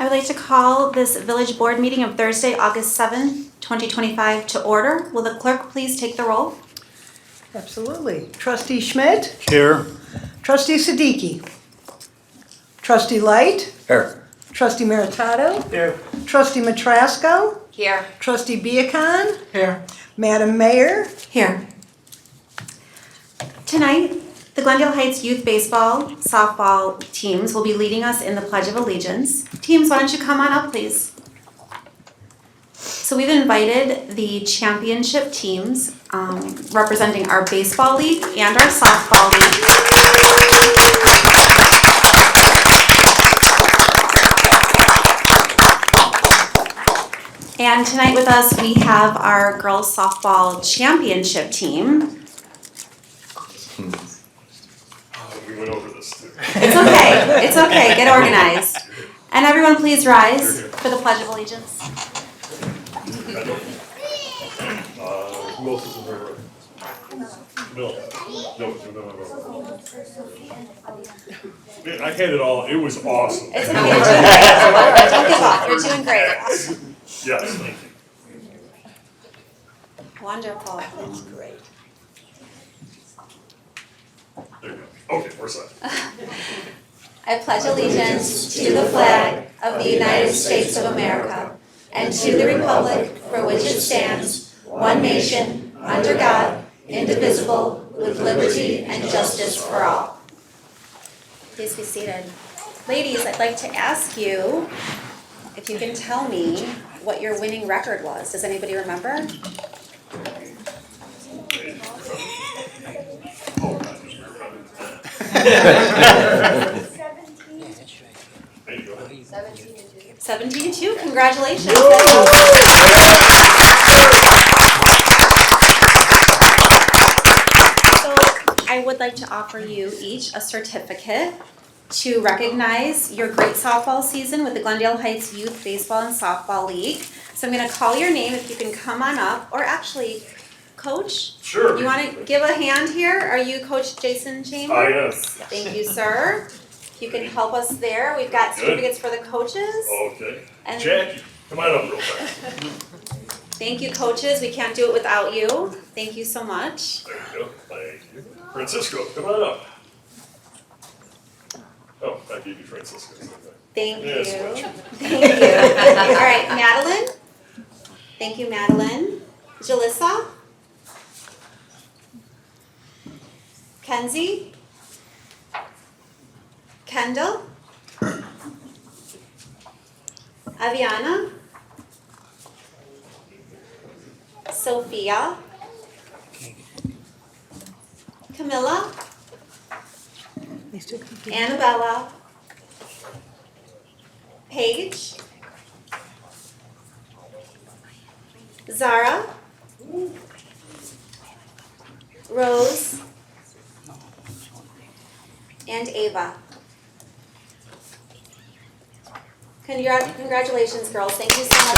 would like to call this village board meeting of Thursday, August 7th, 2025 to order. Will the clerk please take the roll? Absolutely. Trustee Schmidt? Here. Trustee Siddiqui? Trustee Light? Here. Trustee Meritato? Here. Trustee Matrasco? Here. Trustee Viacon? Here. Madam Mayor? Here. Tonight, the Glendale Heights Youth Baseball, Softball teams will be leading us in the Pledge of Allegiance. Teams, why don't you come on up, please? So we've invited the championship teams representing our baseball league and our softball league. And tonight with us, we have our girls softball championship team. We went over this too. It's okay, it's okay, get organized. And everyone please rise for the Pledge of Allegiance. Who else is in there? No. Man, I had it all. It was awesome. It's okay, don't give up, you're doing great. Yes, thank you. Wonderful. Great. There you go. Okay, we're set. I pledge allegiance to the flag of the United States of America and to the republic for which it stands, one nation, under God, indivisible, with liberty and justice for all. Please be seated. Ladies, I'd like to ask you if you can tell me what your winning record was. Does anybody remember? There you go. 17-2, congratulations. So I would like to offer you each a certificate to recognize your great softball season with the Glendale Heights Youth Baseball and Softball League. So I'm gonna call your name if you can come on up, or actually, Coach, Sure. you wanna give a hand here? Are you Coach Jason Chambers? I am. Thank you, sir. If you can help us there, we've got Good. certificates for the coaches. Okay. And Jackie, come on up real fast. thank you, coaches. We can't do it without you. Thank you so much. There you go. Thank you. Francisco, come on up. Oh, I gave you Francisco. Thank you. Yeah, switch. Thank you. All right, Madeline. Thank you, Madeline. Jalissa. Kenzie. Kendall. Aviana. Sophia. Camilla. Annabella. Paige. Zara. Rose. And Ava. Congratulations, girls. Thank you so much.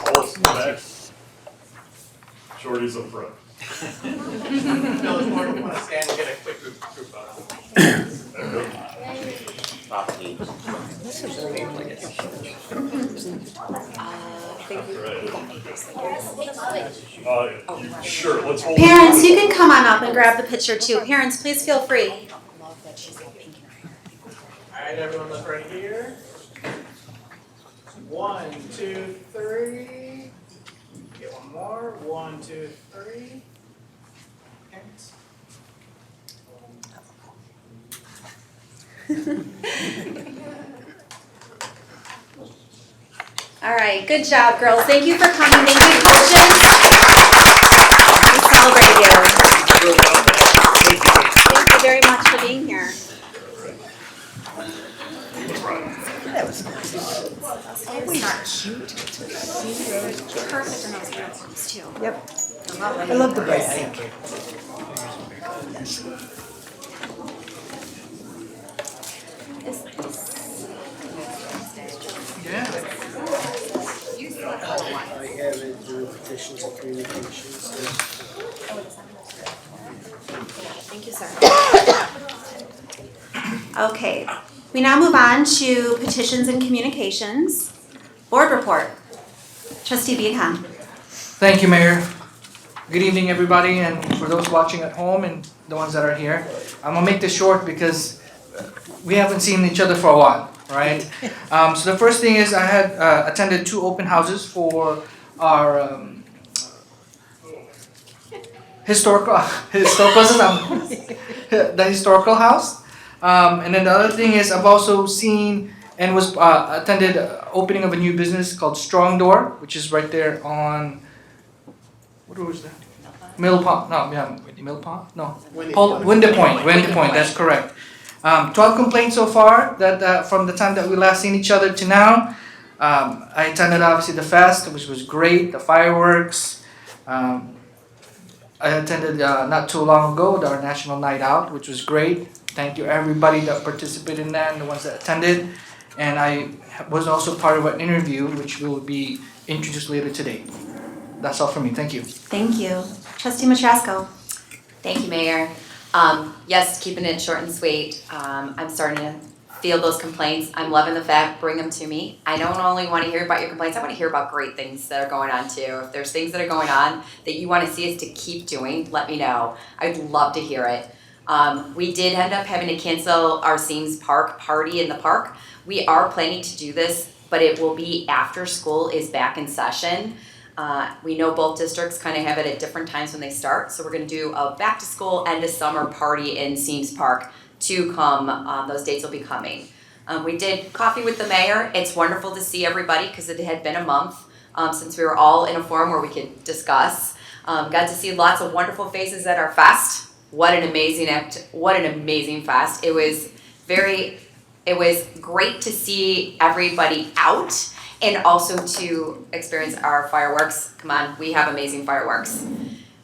All in the back. Shorty's up front. No, it's more we want to stand and get a quick group photo. There you go. Sure, let's hold. Parents, you can come on up and grab the picture too. Parents, please feel free. All right, everyone, look right here. 1, 2, 3. Get one more. 1, 2, 3. Parents. All right, good job, girls. Thank you for coming. Thank you, coaches. We celebrate you. Thank you very much for being here. That was nice. Perfect in those uniforms too. Yep. I love the bright pink. I have it through petitions and communications. Thank you, sir. Okay, we now move on to petitions and communications. Board report. Trustee Viacom. Thank you, Mayor. Good evening, everybody, and for those watching at home and the ones that are here. I'm gonna make this short because we haven't seen each other for a while, right? So the first thing is I had attended 2 open houses for our historical the historical house. And then the other thing is I've also seen and was attended opening of a new business called Strong Door, which is right there on, what was that? Mill Pond, no, yeah, Mill Pond, no. Windy Point, that's correct. 12 complaints so far that from the time that we last seen each other to now. I attended obviously the fest, which was great, the fireworks. I attended not too long ago our National Night Out, which was great. Thank you everybody that participated in that and the ones that attended. And I was also part of an interview which will be introduced later today. That's all from me. Thank you. Thank you. Trustee Matrasco. Thank you, Mayor. Yes, keeping it short and sweet. I'm starting to feel those complaints. I'm loving the fact, bring them to me. I don't only want to hear about your complaints, I want to hear about great things that are going on too. If there's things that are going on that you want to see us to keep doing, let me know. I'd love to hear it. We did end up having to cancel our Seams Park party in the park. We are planning to do this, but it will be after school is back in session. We know both districts kind of have it at different times when they start, so we're going to do a back to school end of summer party in Seams Park to come. Those dates will be coming. We did coffee with the mayor. It's wonderful to see everybody because it had been a month since we were all in a forum where we could discuss. Got to see lots of wonderful faces at our fest. What an amazing fest. It was great to see everybody out and also to experience our fireworks. Come on, we have amazing fireworks.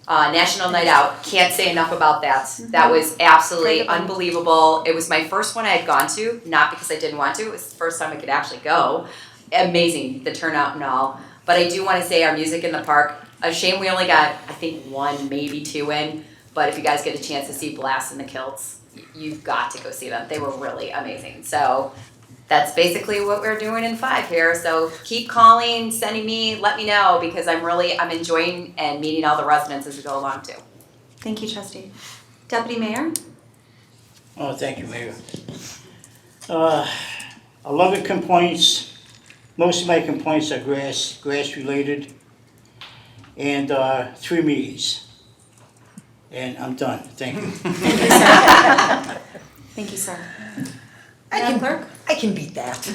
National Night Out, can't say enough about that. That was absolutely unbelievable. It was my first one I had gone to, not because I didn't want to, it was the first time I could actually go. Amazing, the turnout and all. But I do want to say our music in the park, a shame we only got, I think, 1, maybe 2 in. But if you guys get a chance to see Blast in the Kilts, you've got to go see them. They were really amazing. So that's basically what we're doing in 5 here. So keep calling, sending me, let me know because I'm enjoying and meeting all the residents as we go along too. Thank you, Trustee. Deputy Mayor. Oh, thank you, Mayor. 11 complaints. Most of my complaints are grass related. And 3 meetings. And I'm done. Thank you. Thank you, sir. I Clerk? can beat that.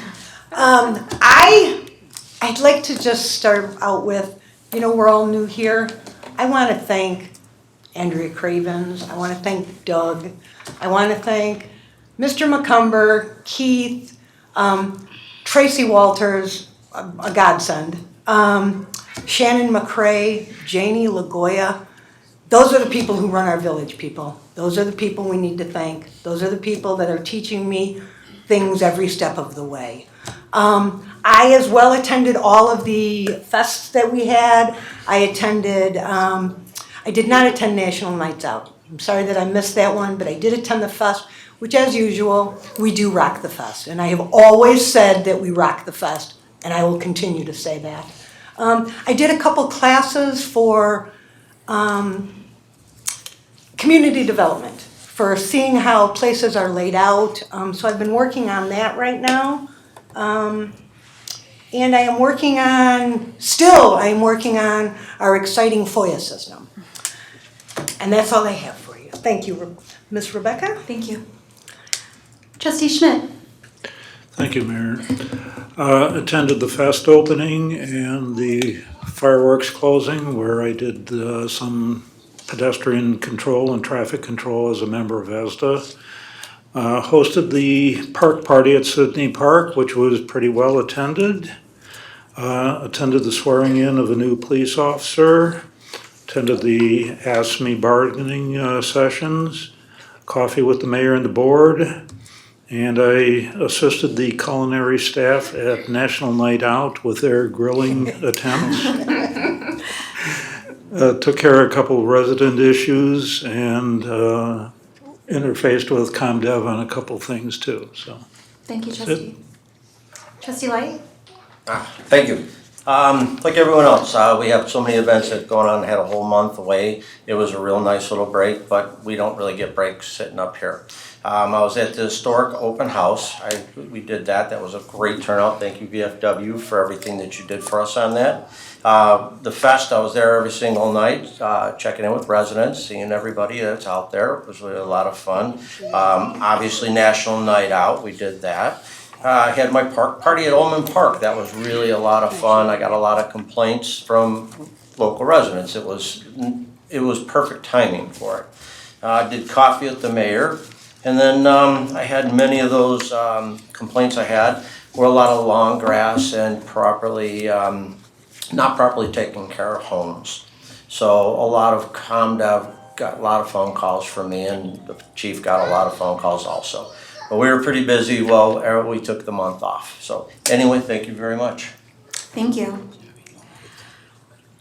I'd like to just start out with, we're all new here. I want to thank Andrea Cravens. I want to thank Doug. I want to thank Mr. McCumber, Keith, Tracy Walters, a godsend, Shannon McCrae, Janie LaGoya. Those are the people who run our village, people. Those are the people we need to thank. Those are the people that are teaching me things every step of the way. I as well attended all of the fests that we had. I did not attend National Nights Out. I'm sorry that I missed that one, but I did attend the fest, which as usual, we do rock the fest. And I have always said that we rock the fest, and I will continue to say that. I did a couple classes for community development, for seeing how places are laid out. So I've been working on that right now. And I am working on our exciting FOIA system. And that's all I have for you. Thank you, Ms. Rebecca. Thank you. Trustee Schmidt. Thank you, Mayor. Attended the fest opening and the fireworks closing where I did some pedestrian control and traffic control as a member of ESDA. Hosted the park party at Sydney Park, which was pretty well attended. Attended the swearing in of a new police officer. Attended the Ask Me bargaining sessions. Coffee with the mayor and the board. And I assisted the culinary staff at National Night Out with their grilling attempts. Took care of a couple of resident issues and interfaced with ComDev on a couple things too, so. Thank you, That's it. trustee. Trustee Light? Thank you. Like everyone else, we have so many events that going on, had a whole month away. It was a real nice little break, but we don't really get breaks sitting up here. I was at the historic open house. We did that. That was a great turnout. Thank you, VFW, for everything that you did for us on that. The fest, I was there every single night, checking in with residents, seeing everybody that's out there. It was really a lot of fun. Obviously, National Night Out, we did that. I had my park party at Ullman Park. That was really a lot of fun. I got a lot of complaints from local residents. It was perfect timing for it. I did coffee at the mayor, and then I had many of those complaints I had were a lot of long grass and not properly taken care of homes. So a lot of ComDev got a lot of phone calls from me, and the chief got a lot of phone calls also. But we were pretty busy. Well, we took the month off. So anyway, thank you very much. Thank you.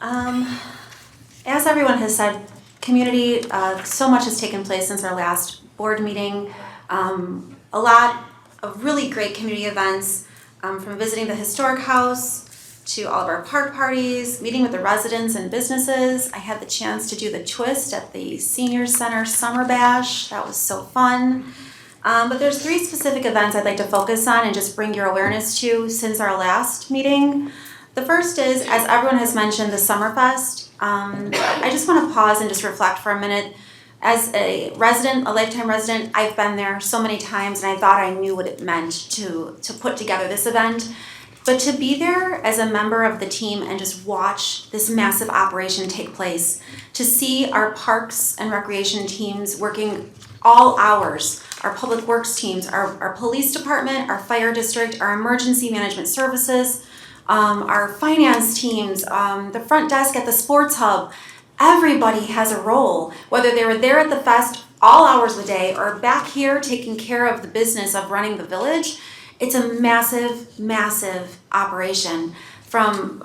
As everyone has said, community, so much has taken place since our last board meeting. A lot of really great community events, from visiting the historic house to all of our park parties, meeting with the residents and businesses. I had the chance to do the twist at the Senior Center Summer Bash. That was so fun. But there's 3 specific events I'd like to focus on and just bring your awareness to since our last meeting. The first is, as everyone has mentioned, the Summerfest. I just want to pause and just reflect for a minute. As a resident, a lifetime resident, I've been there so many times, and I thought I knew what it meant to put together this event. But to be there as a member of the team and just watch this massive operation take place, to see our parks and recreation teams working all hours, our public works teams, our police department, our fire district, our emergency management services, our finance teams, the front desk at the sports hub, everybody has a role, whether they were there at the fest all hours of the day or back here taking care of the business of running the village. It's a massive, massive operation from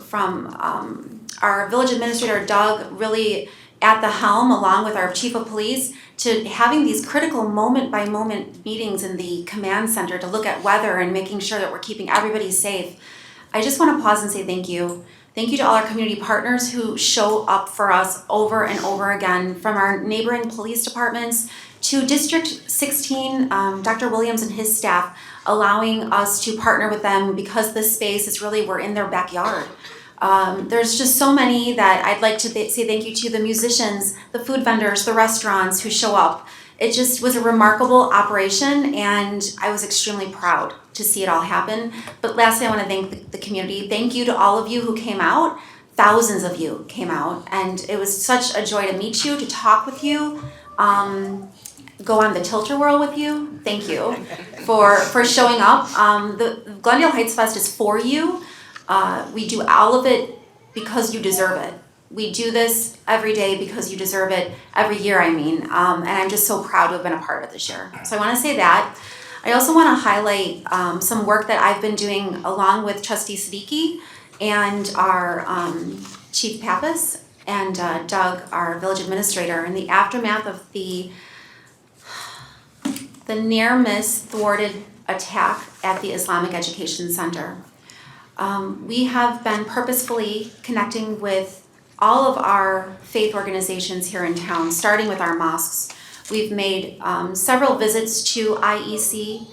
our village administrator, Doug, really at the helm along with our chief of police, to having these critical moment-by-moment meetings in the command center to look at weather and making sure that we're keeping everybody safe. I just want to pause and say thank you. Thank you to all our community partners who show up for us over and over again, from our neighboring police departments to District 16, Dr. Williams and his staff, allowing us to partner with them because this space is really, we're in their backyard. There's just so many that I'd like to say thank you to: the musicians, the food vendors, the restaurants who show up. It just was a remarkable operation, and I was extremely proud to see it all happen. But lastly, I want to thank the community. Thank you to all of you who came out. Thousands of you came out, and it was such a joy to meet you, to talk with you, go on the Tilt-A-Whirl with you. Thank you for showing up. The Glendale Heights Fest is for you. We do all of it because you deserve it. We do this every day because you deserve it, every year I mean, and I'm just so proud to have been a part of it this year. So I want to say that. I also want to highlight some work that I've been doing along with Trustee Siddiqui and our Chief Pappas and Doug, our village administrator, in the aftermath of the near-miss thwarted attack at the Islamic Education Center. We have been purposefully connecting with all of our faith organizations here in town, starting with our mosques. We've made several visits to IEC.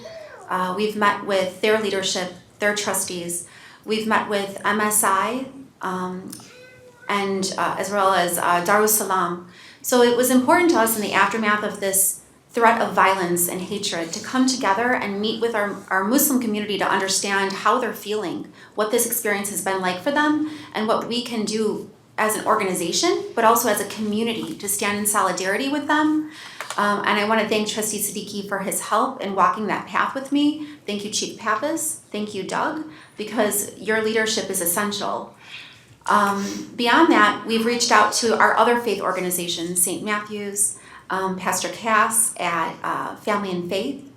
We've met with their leadership, their trustees. We've met with MSI, and as well as Darussalam. So it was important to us in the aftermath of this threat of violence and hatred to come together and meet with our Muslim community to understand how they're feeling, what this experience has been like for them, and what we can do as an organization, but also as a community to stand in solidarity with them. And I want to thank Trustee Siddiqui for his help in walking that path with me. Thank you, Chief Pappas. Thank you, Doug, because your leadership is essential. Beyond that, we've reached out to our other faith organizations, St. Matthew's, Pastor Cass at Family and Faith,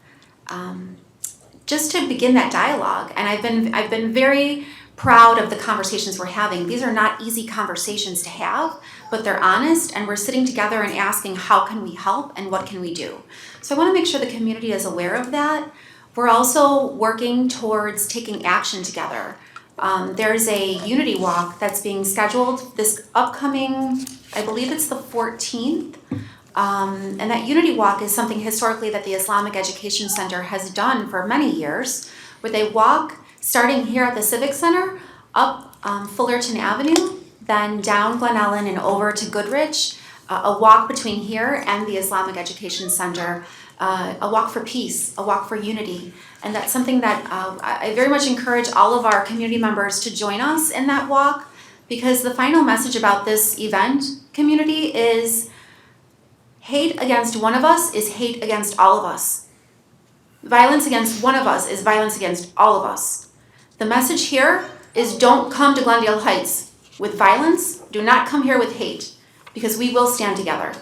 just to begin that dialogue. And I've been very proud of the conversations we're having. These are not easy conversations to have, but they're honest, and we're sitting together and asking how can we help and what can we do. So I want to make sure the community is aware of that. We're also working towards taking action together. There's a unity walk that's being scheduled this upcoming, I believe it's the 14th. And that unity walk is something historically that the Islamic Education Center has done for many years, where they walk starting here at the Civic Center up Fullerton Avenue, then down Glen Ellen and over to Goodrich, a walk between here and the Islamic Education Center, a walk for peace, a walk for unity. And that's something that I very much encourage all of our community members to join us in that walk, because the final message about this event, community, is hate against one of us is hate against all of us. Violence against one of us is violence against all of us. The message here is don't come to Glendale Heights with violence. Do not come here with hate, because we will stand together.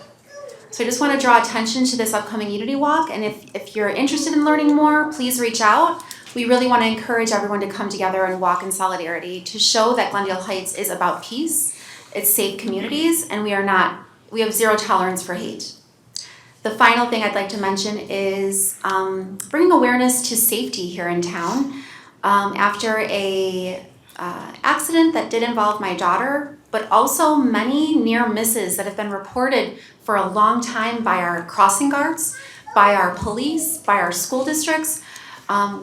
So I just want to draw attention to this upcoming Unity Walk, and if you're interested in learning more, please reach out. We really want to encourage everyone to come together and walk in solidarity to show that Glendale Heights is about peace, it's safe communities, and we have zero tolerance for hate. The final thing I'd like to mention is bringing awareness to safety here in town. After a accident that did involve my daughter, but also many near misses that have been reported for a long time by our crossing guards, by our police, by our school districts,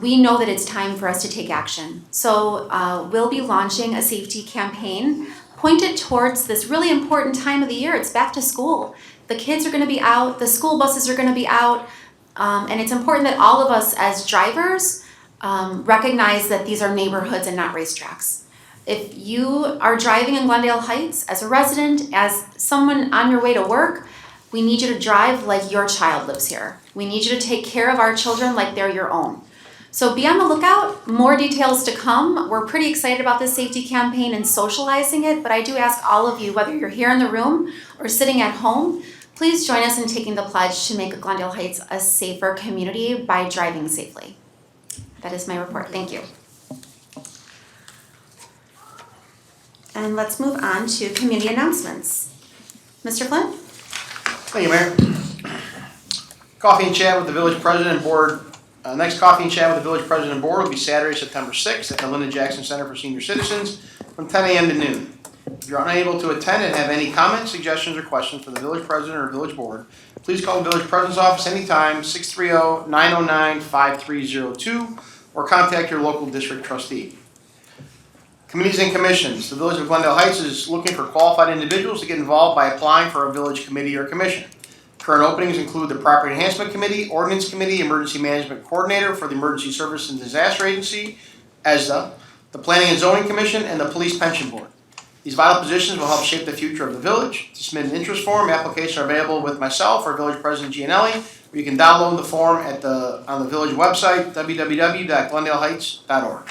we know that it's time for us to take action. So we'll be launching a safety campaign pointed towards this really important time of the year. It's back to school. The kids are going to be out, the school buses are going to be out, and it's important that all of us as drivers recognize that these are neighborhoods and not racetracks. If you are driving in Glendale Heights as a resident, as someone on your way to work, we need you to drive like your child lives here. We need you to take care of our children like they're your own. So be on the lookout, more details to come. We're pretty excited about this safety campaign and socializing it, but I do ask all of you, whether you're here in the room or sitting at home, please join us in taking the pledge to make Glendale Heights a safer community by driving safely. That is my report. Thank you. And let's move on to community announcements. Mr. Flynn? Thank you, Mayor. Coffee and chat with the village president and board. Next coffee and chat with the village president and board will be Saturday, September 6th at the Lyndon Jackson Center for Senior Citizens from 10 a.m. to noon. If you're unable to attend and have any comments, suggestions, or questions for the village president or village board, please call the village president's office anytime, 630-909-5302, or contact your local district trustee. Committees and commissions. The Village of Glendale Heights is looking for qualified individuals to get involved by applying for a village committee or commission. Current openings include the Property Enhancement Committee, Ordinance Committee, Emergency Management Coordinator for the Emergency Service and Disaster Agency, ESDA, the Planning and Zoning Commission, and the Police Pension Board. These vital positions will help shape the future of the village. To submit an interest form, applications are available with myself or Village President Gianelli, or you can download the form on the village website, www.glendaleheights.org.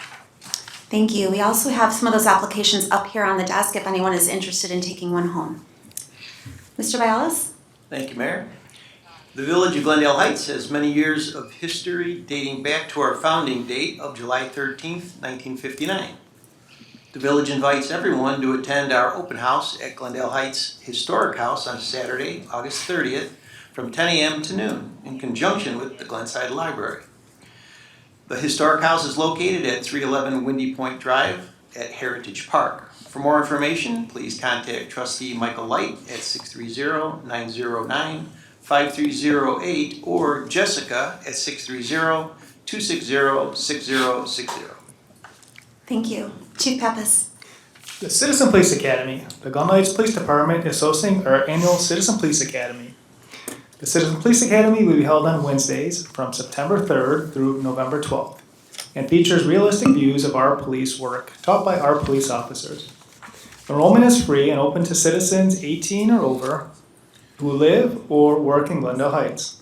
Thank you. We also have some of those applications up here on the desk if anyone is interested in taking one home. Mr. Bialas? Thank you, Mayor. The Village of Glendale Heights has many years of history dating back to our founding date of July 13th, 1959. The village invites everyone to attend our open house at Glendale Heights Historic House on Saturday, August 30th from 10 a.m. to noon in conjunction with the Glenside Library. The Historic House is located at 311 Windy Point Drive at Heritage Park. For more information, please contact Trustee Michael Light at 630-909-5308 or Jessica at 630-260-6060. Thank you. Chief Pappas? The Citizen Police Academy. The Glendale Heights Police Department is hosting our annual Citizen Police Academy. The Citizen Police Academy will be held on Wednesdays from September 3rd through November 12th and features realistic views of our police work taught by our police officers. Enrollment is free and open to citizens 18 or over who live or work in Glendale Heights.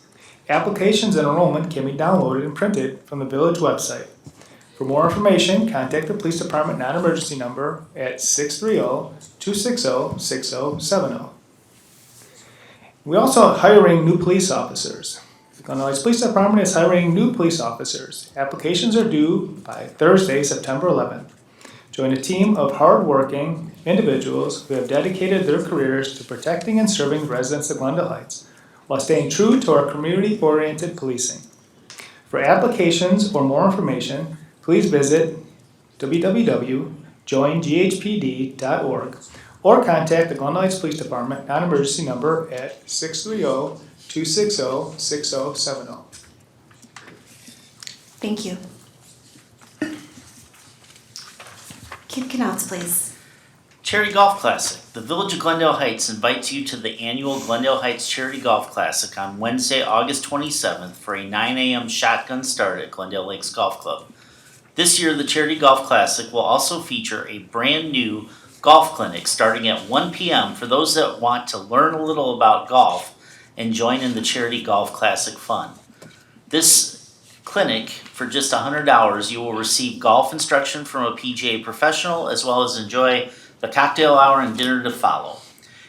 Applications and enrollment can be downloaded and printed from the village website. For more information, contact the police department non-emergency number at 630-260-6070. We also are hiring new police officers. The Glendale Heights Police Department is hiring new police officers. Applications are due by Thursday, September 11th. Join a team of hardworking individuals who have dedicated their careers to protecting and serving residents of Glendale Heights while staying true to our community-oriented policing. For applications or more information, please visit www.joinghpd.org or contact the Glendale Heights Police Department non-emergency number at 630-260-6070. Thank you. Keith Knauts, please. Charity Golf Classic. The Village of Glendale Heights invites you to the annual Glendale Heights Charity Golf Classic on Wednesday, August 27th for a 9 a.m. shotgun start at Glendale Lakes Golf Club. This year, the Charity Golf Classic will also feature a brand new golf clinic starting at 1 p.m. for those that want to learn a little about golf and join in the Charity Golf Classic fun. This clinic, for just $100, you will receive golf instruction from a PGA professional as well as enjoy the cocktail hour and dinner to follow.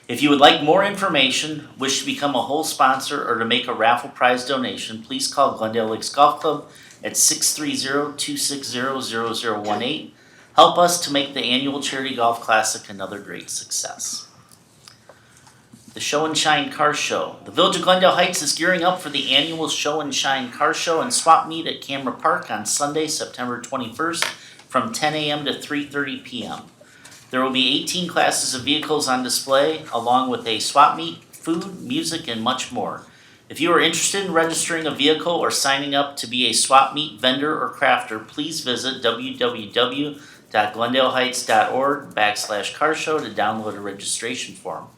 If you would like more information, wish to become a whole sponsor, or to make a raffle prize donation, please call Glendale Lakes Golf Club at 630-260-0018. Help us to make the annual Charity Golf Classic another great success. The Show and Shine Car Show. The Village of Glendale Heights is gearing up for the annual Show and Shine Car Show and Swap Meet at Camera Park on Sunday, September 21st from 10 a.m. to 3:30 p.m. There will be 18 classes of vehicles on display, along with a swap meet, food, music, and much more. If you are interested in registering a vehicle or signing up to be a swap meet vendor or crafter, please visit www.glendaleheights.org/car show to download a registration form.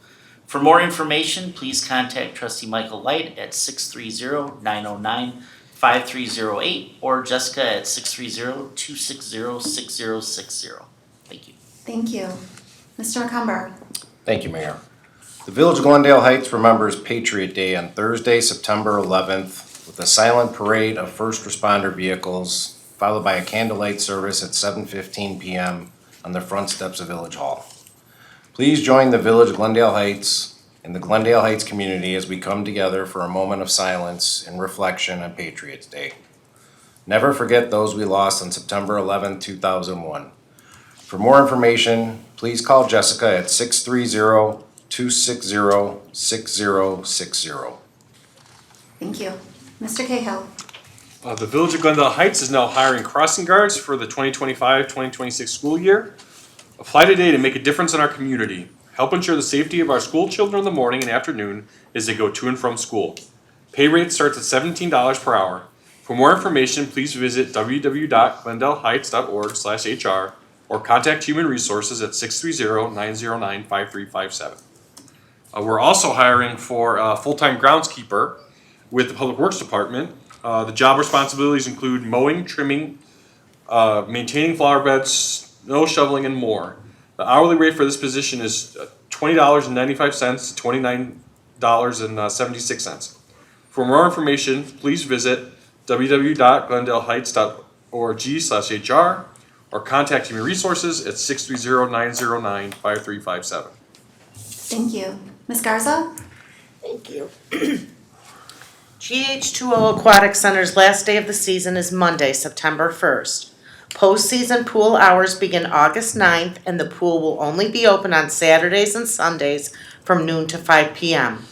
For more information, please contact Trustee Michael Light at 630-909-5308 or Jessica at 630-260-6060. Thank you. Thank you. Mr. McCumber. Thank you, Mayor. The Village of Glendale Heights remembers Patriot Day on Thursday, September 11th, with a silent parade of first responder vehicles, followed by a candlelight service at 7:15 p.m. on the front steps of Village Hall. Please join the Village of Glendale Heights and the Glendale Heights community as we come together for a moment of silence and reflection on Patriots Day. Never forget those we lost on September 11, 2001. For more information, please call Jessica at 630-260-6060. Thank you. Mr. Cahill. The Village of Glendale Heights is now hiring crossing guards for the 2025-2026 school year. Apply today to make a difference in our community. Help ensure the safety of our school children in the morning and afternoon as they go to and from school. Pay rate starts at $17 per hour. For more information, please visit www.glendaleheights.org/HR or contact Human Resources at 630-909-5357. We're also hiring for a full-time groundskeeper with the Public Works Department. The job responsibilities include mowing, trimming, maintaining flower beds, snow shoveling, and more. The hourly rate for this position is $20.95 to $29.76. For more information, please visit www.glendaleheights.org/HR or contact Human Resources at 630-909-5357. Thank you. Ms. Garza? Thank you. GH2O Aquatic Center's last day of the season is Monday, September 1st. Postseason pool hours begin August 9th, and the pool will only be open on Saturdays and Sundays from noon to 5 p.m.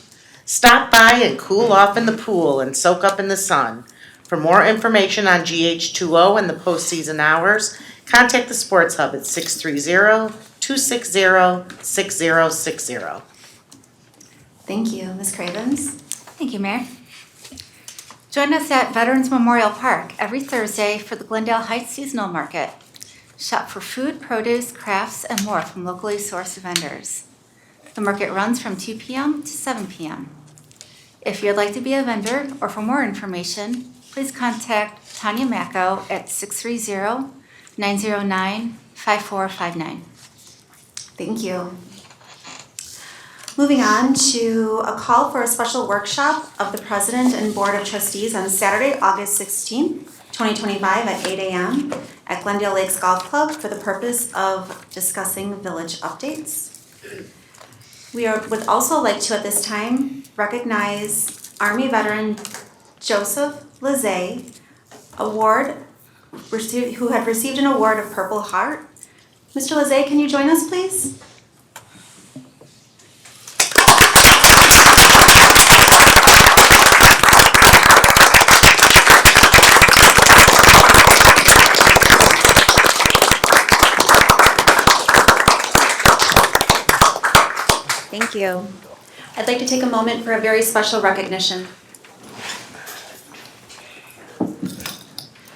Stop by and cool off in the pool and soak up in the sun. For more information on GH2O and the postseason hours, contact the Sports Hub at 630-260-6060. Thank you. Ms. Cravens? Thank you, Mayor. Join us at Veterans Memorial Park every Thursday for the Glendale Heights Seasonal Market. Shop for food, produce, crafts, and more from locally sourced vendors. The market runs from 2 p.m. to 7 p.m. If you'd like to be a vendor or for more information, please contact Tanya Macco at 630-909-5459. Thank you. Moving on to a call for a special workshop of the President and Board of Trustees on Saturday, August 16th, 2025 at 8 a.m. at Glendale Lakes Golf Club for the purpose of discussing village updates. We would also like to at this time recognize Army veteran Joseph Lizay, who had received an award of Purple Heart Mr. Lezay, can you join us, please? Thank you. I'd like to take a moment for a very special recognition.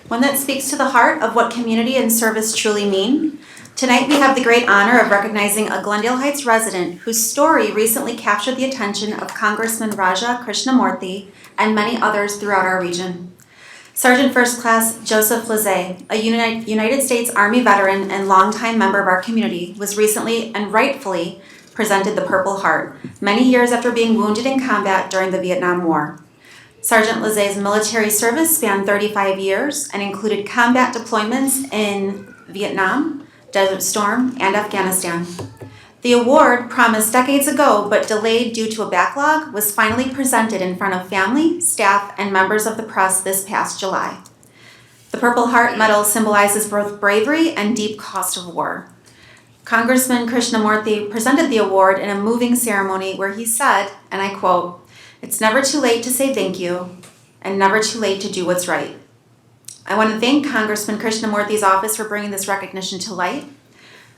One that speaks to the heart of what community and service truly mean. Tonight we have the great honor of recognizing a Glendale Heights resident whose story recently captured the attention of Congressman Raja Krishnamurthy and many others throughout our region. Sergeant First Class Joseph Lezay, a United States Army veteran and longtime member of our community, was recently and rightfully presented the Purple Heart, many years after being wounded in combat during the Vietnam War. Sergeant Lezay's military service spanned 35 years and included combat deployments in Vietnam, Desert Storm, and Afghanistan. The award, promised decades ago but delayed due to a backlog, was finally presented in front of family, staff, and members of the press this past July. The Purple Heart Medal symbolizes both bravery and deep cost of war. Congressman Krishnamurthy presented the award in a moving ceremony where he said, and I quote, "It's never too late to say thank you, and never too late to do what's right." I want to thank Congressman Krishnamurthy's office for bringing this recognition to light.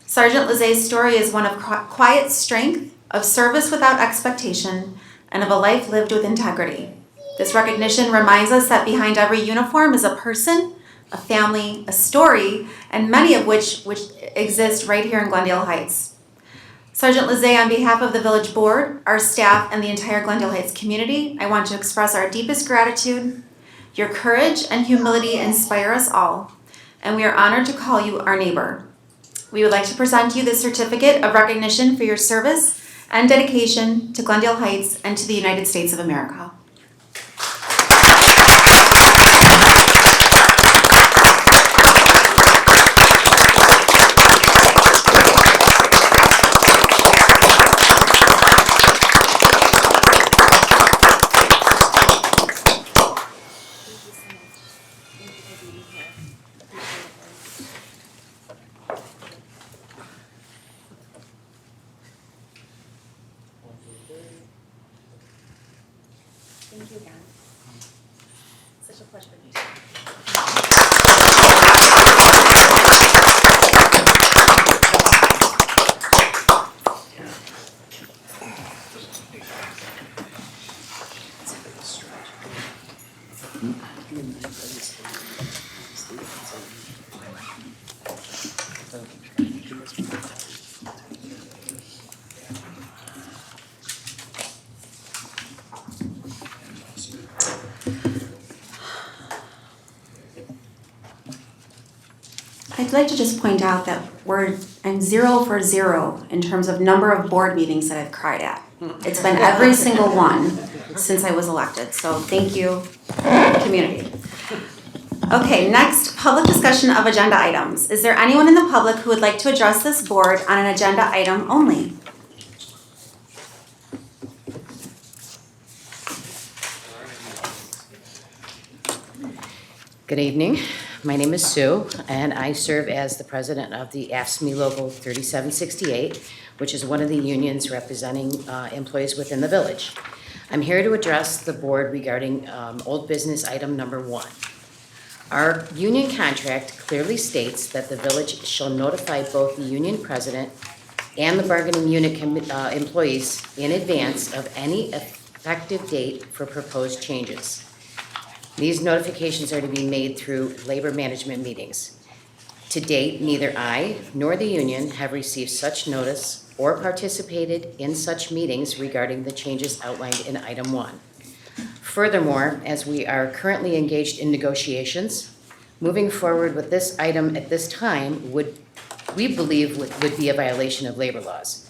Sergeant Lezay's story is one of quiet strength, of service without expectation, and of a life lived with integrity. This recognition reminds us that behind every uniform is a person, a family, a story, and many of which exist right here in Glendale Heights. Sergeant Lezay, on behalf of the Village Board, our staff, and the entire Glendale Heights community, I want to express our deepest gratitude. Your courage and humility inspire us all, and we are honored to call you our neighbor. We would like to present you this certificate of recognition for your service and dedication to Glendale Heights and to the United States of America. Thank you again. Such a pleasure to meet you. I'd like to just point out that I'm 0 for 0 in terms of number of board meetings that I've cried at. It's been every single one since I was elected, so thank you, community. Okay, next, public discussion of agenda items. Is there anyone in the public who would like to address this board on an agenda item only? Good evening. My name is Sue, and I serve as the president of the AFSCME Local 3768, which is one of the unions representing employees within the village. I'm here to address the board regarding old business item number 1. Our union contract clearly states that the village shall notify both the union president and the bargaining unit employees in advance of any effective date for proposed changes. These notifications are to be made through labor management meetings. To date, neither I nor the union have received such notice or participated in such meetings regarding the changes outlined in item 1. Furthermore, as we are currently engaged in negotiations, moving forward with this item at this time would be a violation of labor laws.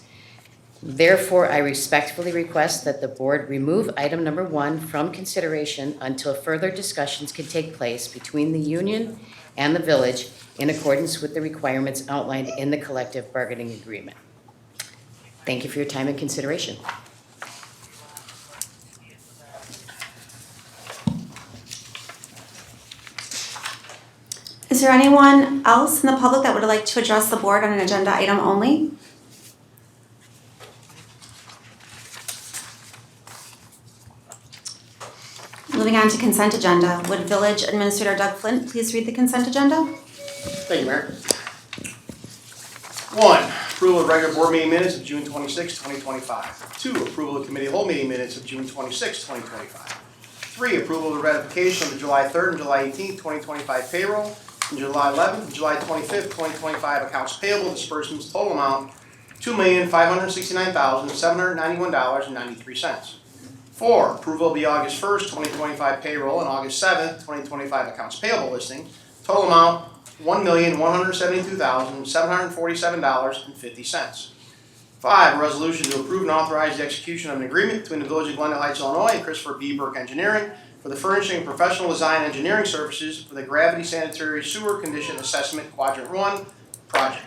Therefore, I respectfully request that the board remove item number 1 from consideration until further discussions can take place between the union and the village in accordance with the requirements outlined in the collective bargaining agreement. Thank you for your time and consideration. Is there anyone else in the public that would like to address the board on an agenda item only? Moving on to consent agenda. Would Village Administrator Doug Flint please read the consent agenda? Thank you, Mayor. 1, approval of regular board meeting minutes of June 26, 2025. 2, approval of committee whole meeting minutes of June 26, 2025. 3, approval of the ratification of the July 3rd and July 18th, 2025 payroll, and July 11th and July 25th, 2025 accounts payable disbursements total amount $2,569,791.93. 4, approval of the August 1st, 2025 payroll and August 7th, 2025 accounts payable listing, total amount $1,172,747.50. 5, a resolution to approve and authorize the execution of an agreement between the Village of Glendale Heights, Illinois and Christopher B. Burke Engineering for the furnishing of professional design engineering services for the Gravity Sanitary Sewer Condition Assessment Quadrant 1 project.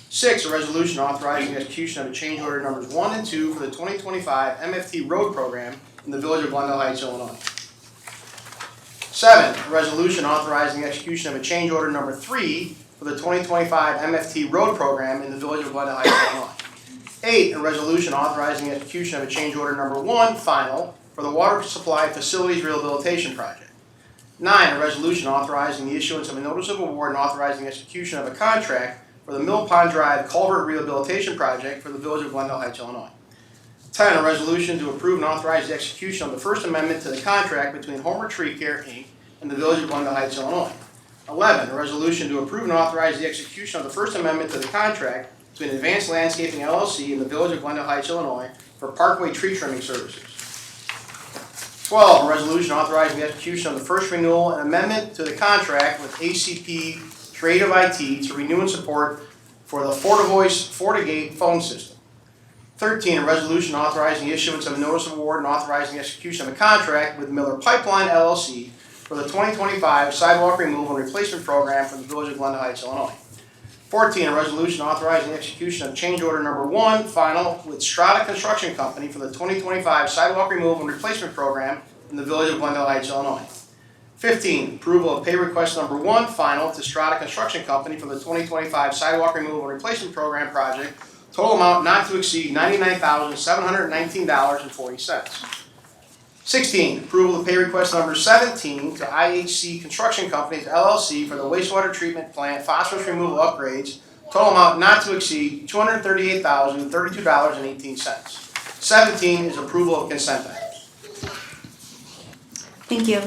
6, a resolution authorizing the execution of a change order numbers 1 and 2 for the 2025 MFT road program in the Village of Glendale Heights, Illinois. 7, a resolution authorizing the execution of a change order number 3 for the 2025 MFT road program in the Village of Glendale Heights, Illinois. 8, a resolution authorizing the execution of a change order number 1 final for the water supply facilities rehabilitation project. 9, a resolution authorizing the issuance of a notice of award and authorizing the execution of a contract for the Mill Pond Drive culvert rehabilitation project for the Village of Glendale Heights, Illinois. 10, a resolution to approve and authorize the execution of the First Amendment to the contract between Homer Tree Care, Inc. and the Village of Glendale Heights, Illinois. 11, a resolution to approve and authorize the execution of the First Amendment to the contract between Advanced Landscaping LLC and the Village of Glendale Heights, Illinois for Parkway tree trimming services. 12, a resolution authorizing the execution of the first renewal and amendment to the contract with ACP Creative IT to renew and support for the FortiVoice FortiGate phone system. 13, a resolution authorizing the issuance of a notice of award and authorizing the execution of a contract with Miller Pipeline LLC for the 2025 sidewalk removal and replacement program for the Village of Glendale Heights, Illinois. 14, a resolution authorizing the execution of change order number 1 final with Strata Construction Company for the 2025 sidewalk removal and replacement program in the Village of Glendale Heights, Illinois. 15, approval of pay request number 1 final to Strata Construction Company for the 2025 sidewalk removal and replacement program project, total amount not to exceed $99,719.40. 16, approval of pay request number 17 to IHC Construction Companies LLC for the wastewater treatment plant phosphorus removal upgrades, total amount not to exceed $238,032.18. 17 is approval of consent items. Thank you.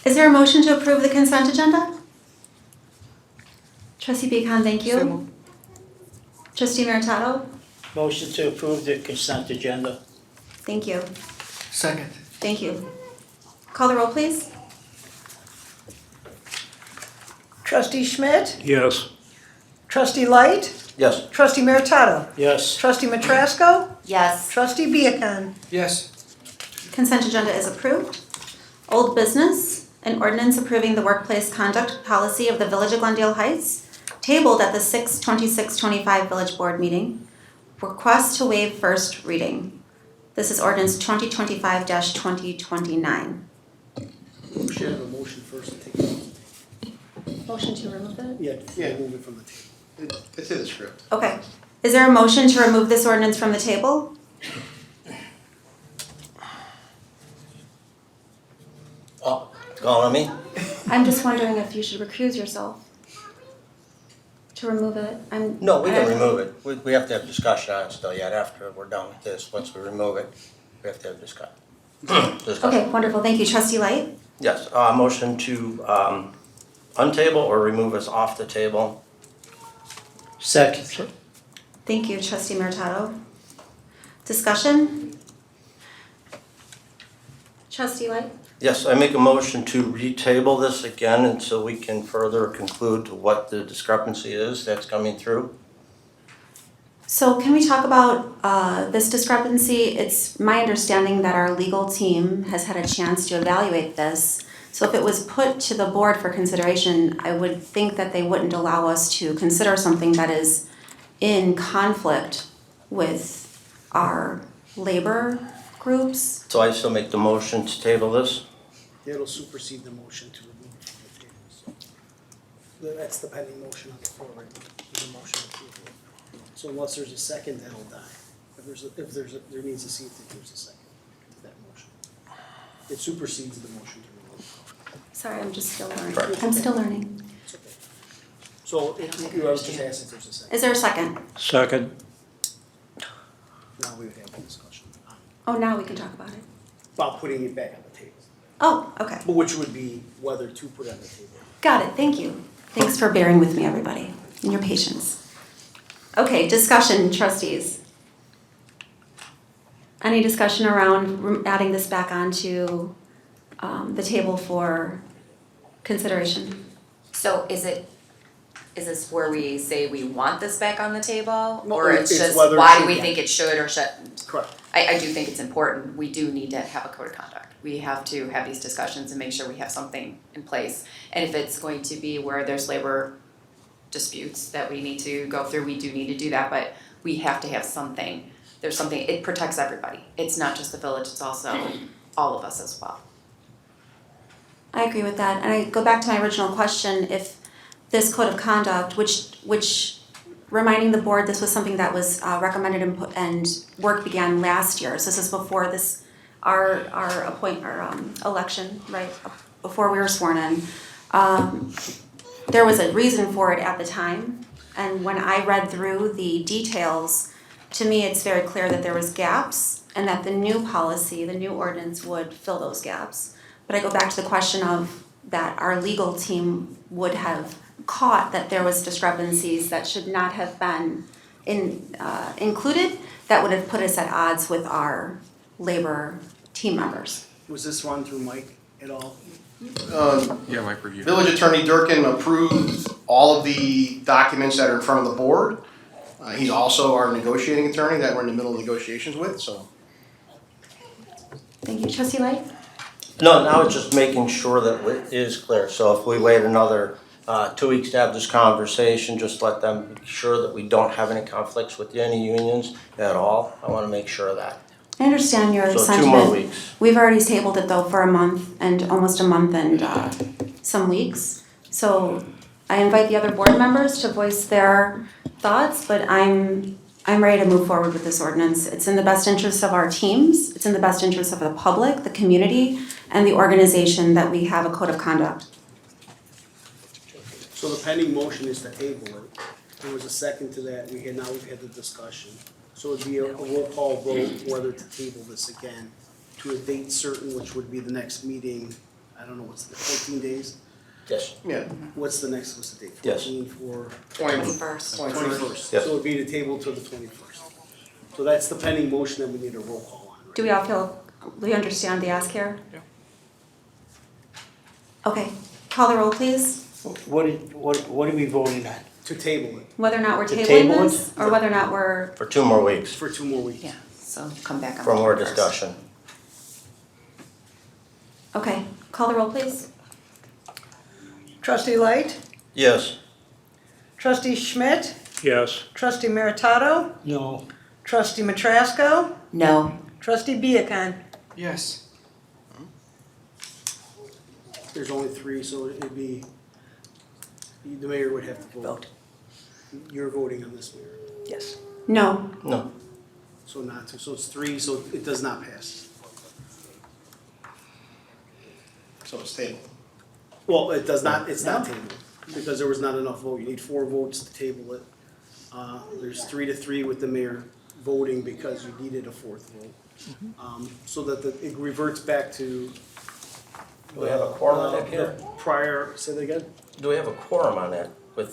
Is there a motion to approve the consent agenda? Trustee Beacon, thank you. Trustee Meritato, Motion to approve the consent agenda. thank you. Second. Thank you. Call the roll, please. Trustee Schmidt? Yes. Trustee Light? Yes. Trustee Meritato? Yes. Trustee Matrasco? Yes. Trustee Viacon? Yes. Consent agenda is approved. Old business, an ordinance approving the workplace conduct policy of the Village of Glendale Heights, tabled at the 6/26/25 Village Board meeting. Request to waive first reading. This is ordinance 2025-2029. We should have a motion first to take it off. Motion to remove it? Yeah, move it from the table. It's in the script. Okay. Is there a motion to remove this ordinance from the table? Oh, calling on me? I'm just wondering if you should recuse yourself to remove it. No, we can remove it. We have to have discussion on it still yet after we're done with this. Once we remove it, we have to have discussion. Okay, wonderful. Thank you. Trustee Light? Yes, motion to untable or remove us off the table. Second. Thank you, Trustee Meritato. Discussion? Trustee Light? Yes, I make a motion to retable this again until we can further conclude to what the discrepancy is that's coming through. So can we talk about this discrepancy? It's my understanding that our legal team has had a chance to evaluate this. So if it was put to the board for consideration, I would think that they wouldn't allow us to consider something that is in conflict with our labor groups. So I still make the motion to table this? It'll supersede the motion to remove it from the table. So. That's the pending motion on the floor right now, the motion to approve. So unless there's a second, that'll die. There needs to see if there's a second to that motion. It supersedes the motion to remove. Sorry, I'm just still learning. Correct. I'm still learning. It's okay. So I was just asking if there's a second. Is there a second? Second. Now we would have a discussion Oh, now we can talk about it. about putting it back on the table. Oh, okay. But which would be whether to put it on the table. Got it, thank you. Thanks for bearing with me, everybody, and your patience. Okay, discussion, trustees. Any discussion around adding this back onto the table for consideration? So is this where we say we want this back on the table? No, Or it's it's just, whether it why do should we be. think it should or shouldn't? Correct. I do think it's important. We do need to have a code of conduct. We have to have these discussions and make sure we have something in place. And if it's going to be where there's labor disputes that we need to go through, we do need to do that, but we have to have something. There's something, it protects everybody. It's not just the village, it's also all of us as well. I agree with that, and I go back to my original question, if this code of conduct, which reminding the board, this was something that was recommended and work began last year, so this is before our election, right, before we were sworn in. There was a reason for it at the time, and when I read through the details, to me, it's very clear that there was gaps and that the new policy, the new ordinance would fill those gaps. But I go back to the question of that our legal team would have caught that there was discrepancies that should not have been included, that would have put us at odds with our labor team members. Was this run through Mike at all? Yeah, Mike reviewed. Village Attorney Durkin approved all of the documents that are in front of the board. He's also our negotiating attorney that we're in the middle of negotiations with, so. Thank you, Trustee Light? No, now it's just making sure that it is clear. So if we wait another 2 weeks to have this conversation, just let them be sure that we don't have any conflicts with any unions at all. I want to make sure of that. I understand your So sentiment. 2 more weeks. We've already tabled it though for a month and almost a month and some weeks. So I invite the other board members to voice their thoughts, but I'm ready to move forward with this ordinance. It's in the best interest of our teams, it's in the best interest of the public, the community, and the organization that we have a code of conduct. So the pending motion is to table it. There was a second to that. Now we've had the discussion. So it'd be a roll call vote whether to table this again to a date certain, which would be the next meeting. I don't know, what's the 14 days? Yes. Yeah. What's the date? Yes. 14 for 21st. 21st. Yes. So it'd be to table to the 21st. So that's the pending motion that we need a roll call on. Right? Do we all we understand the ask here? Yeah. Okay, call the roll please. What are we voting on? To table it Whether or not we're To tabling table it? this, or whether or not we're, For 2 more weeks for 2 more weeks. Yeah, so come back on. for more the 21st. discussion. okay, call the roll please. Trustee Light, Yes. Trustee Schmidt, Yes. Trustee Meritato, No. Trustee Matrasco, No. Trustee Viacon. Yes. There's only 3, so it'd be, the mayor would have to vote. You're voting on this, Mayor. Yes. No. No. So not to, so it's 3, so it does not pass. So it's tabled. Well, it does not, it's not tabled, because there was not enough vote. You need 4 votes to table it. There's 3 to 3 with the mayor voting because you needed a 4th vote. So that it reverts back to. Do we have a quorum on that, Peter? the Prior, say that again? Do we have a quorum on that? I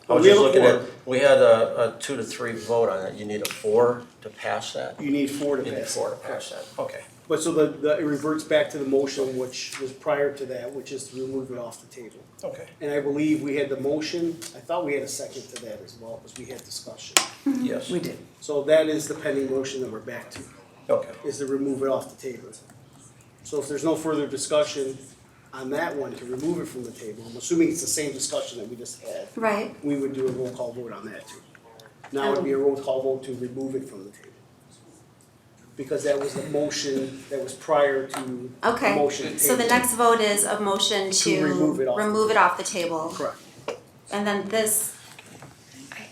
Oh, was we just have a looking at, quorum. we had a 2 to 3 vote on it. You need a 4 to pass that? You need 4 to You need pass. 4 to pass that, okay. But so it reverts back to the motion which was prior to that, which is to remove it off the table. Okay. And I believe we had the motion, I thought we had a second to that as well, because we had discussion. Yes. We did. So that is the pending motion that we're back to, Okay. is to remove it off the table. So if there's no further discussion on that one, to remove it from the table, I'm assuming it's the same discussion that we just had, Right. we would do a roll call vote on that too. Now it'd be a roll call vote to remove it from the table. Because that was the motion that was prior to the Okay, motion to so the table. next vote is a motion to remove it off. remove it off the table. Correct. And then this, Can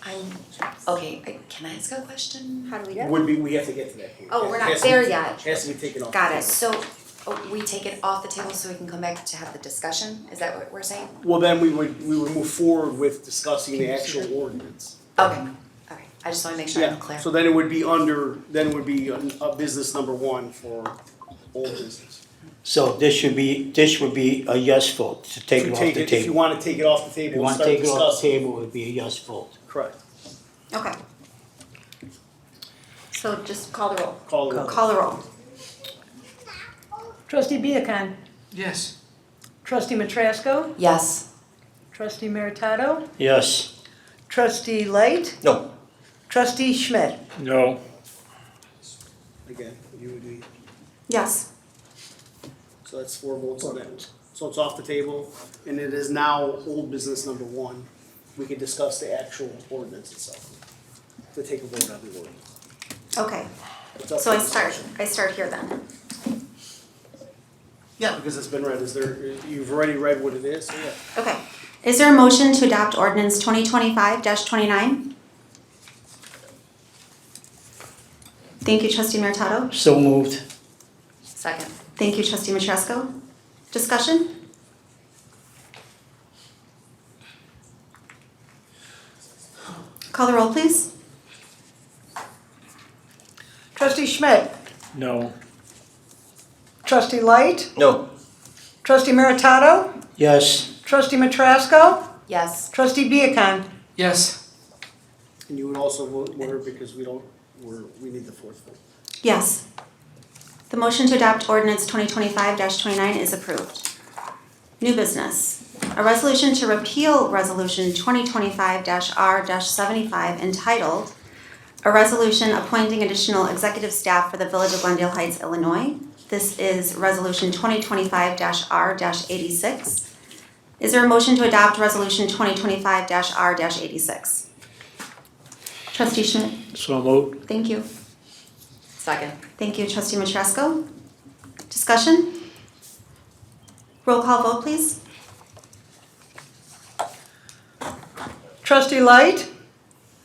I ask a question? how do we do? Would be, we have to get to that point. Oh, we're not Has to be- there yet. Has to be taken off. Got the it, table. so we take it off the table so we can come back to have the discussion, is that what we're saying? Well, then we would move forward with discussing the actual ordinance. Okay, alright, I just wanna make sure I'm Yeah, clear. so then it would be a business number one for old business. So this would be a yes vote to take it off the If you table. wanna take it off the If you table and want to start take it off the discussing. table, it would be a yes vote. Correct. Okay. So just call the roll. Call the roll. Call the roll. Trustee Viacon. Yes. Trustee Matrasco. Yes. Trustee Meritato. Yes. Trustee Light. No. Trustee Schmidt. No. Again, you would be, Yes. so that's 4 votes on that. So it's off the table, and it is now old business number one. We could discuss the actual ordinance itself, to take a vote on the ordinance. Okay, It's up so for I start here then. Yeah, because it's been read, you've already read what it is, so yeah. Okay. Is there a motion to adopt ordinance 2025-29? Thank you, trustee Meritato. So moved. Second. Thank you, trustee Matrasco. Discussion? Call the roll, please. Trustee Schmidt. No. Trustee Light. No. Trustee Meritato. Yes. Trustee Matrasco. Yes. Trustee Viacon. Yes. And you would also vote where, because we need the 4th vote. Yes. The motion to adopt ordinance 2025-29 is approved. New business. A resolution to repeal resolution 2025-R-75 entitled, "A Resolution Appointing Additional Executive Staff for the Village of Glendale Heights, Illinois." This is resolution 2025-R-86. Is there a motion to adopt resolution 2025-R-86? Trustee Schmidt, So moved. thank you. Second. Thank you, trustee Matrasco. Discussion? Roll call vote, please. Trustee Light.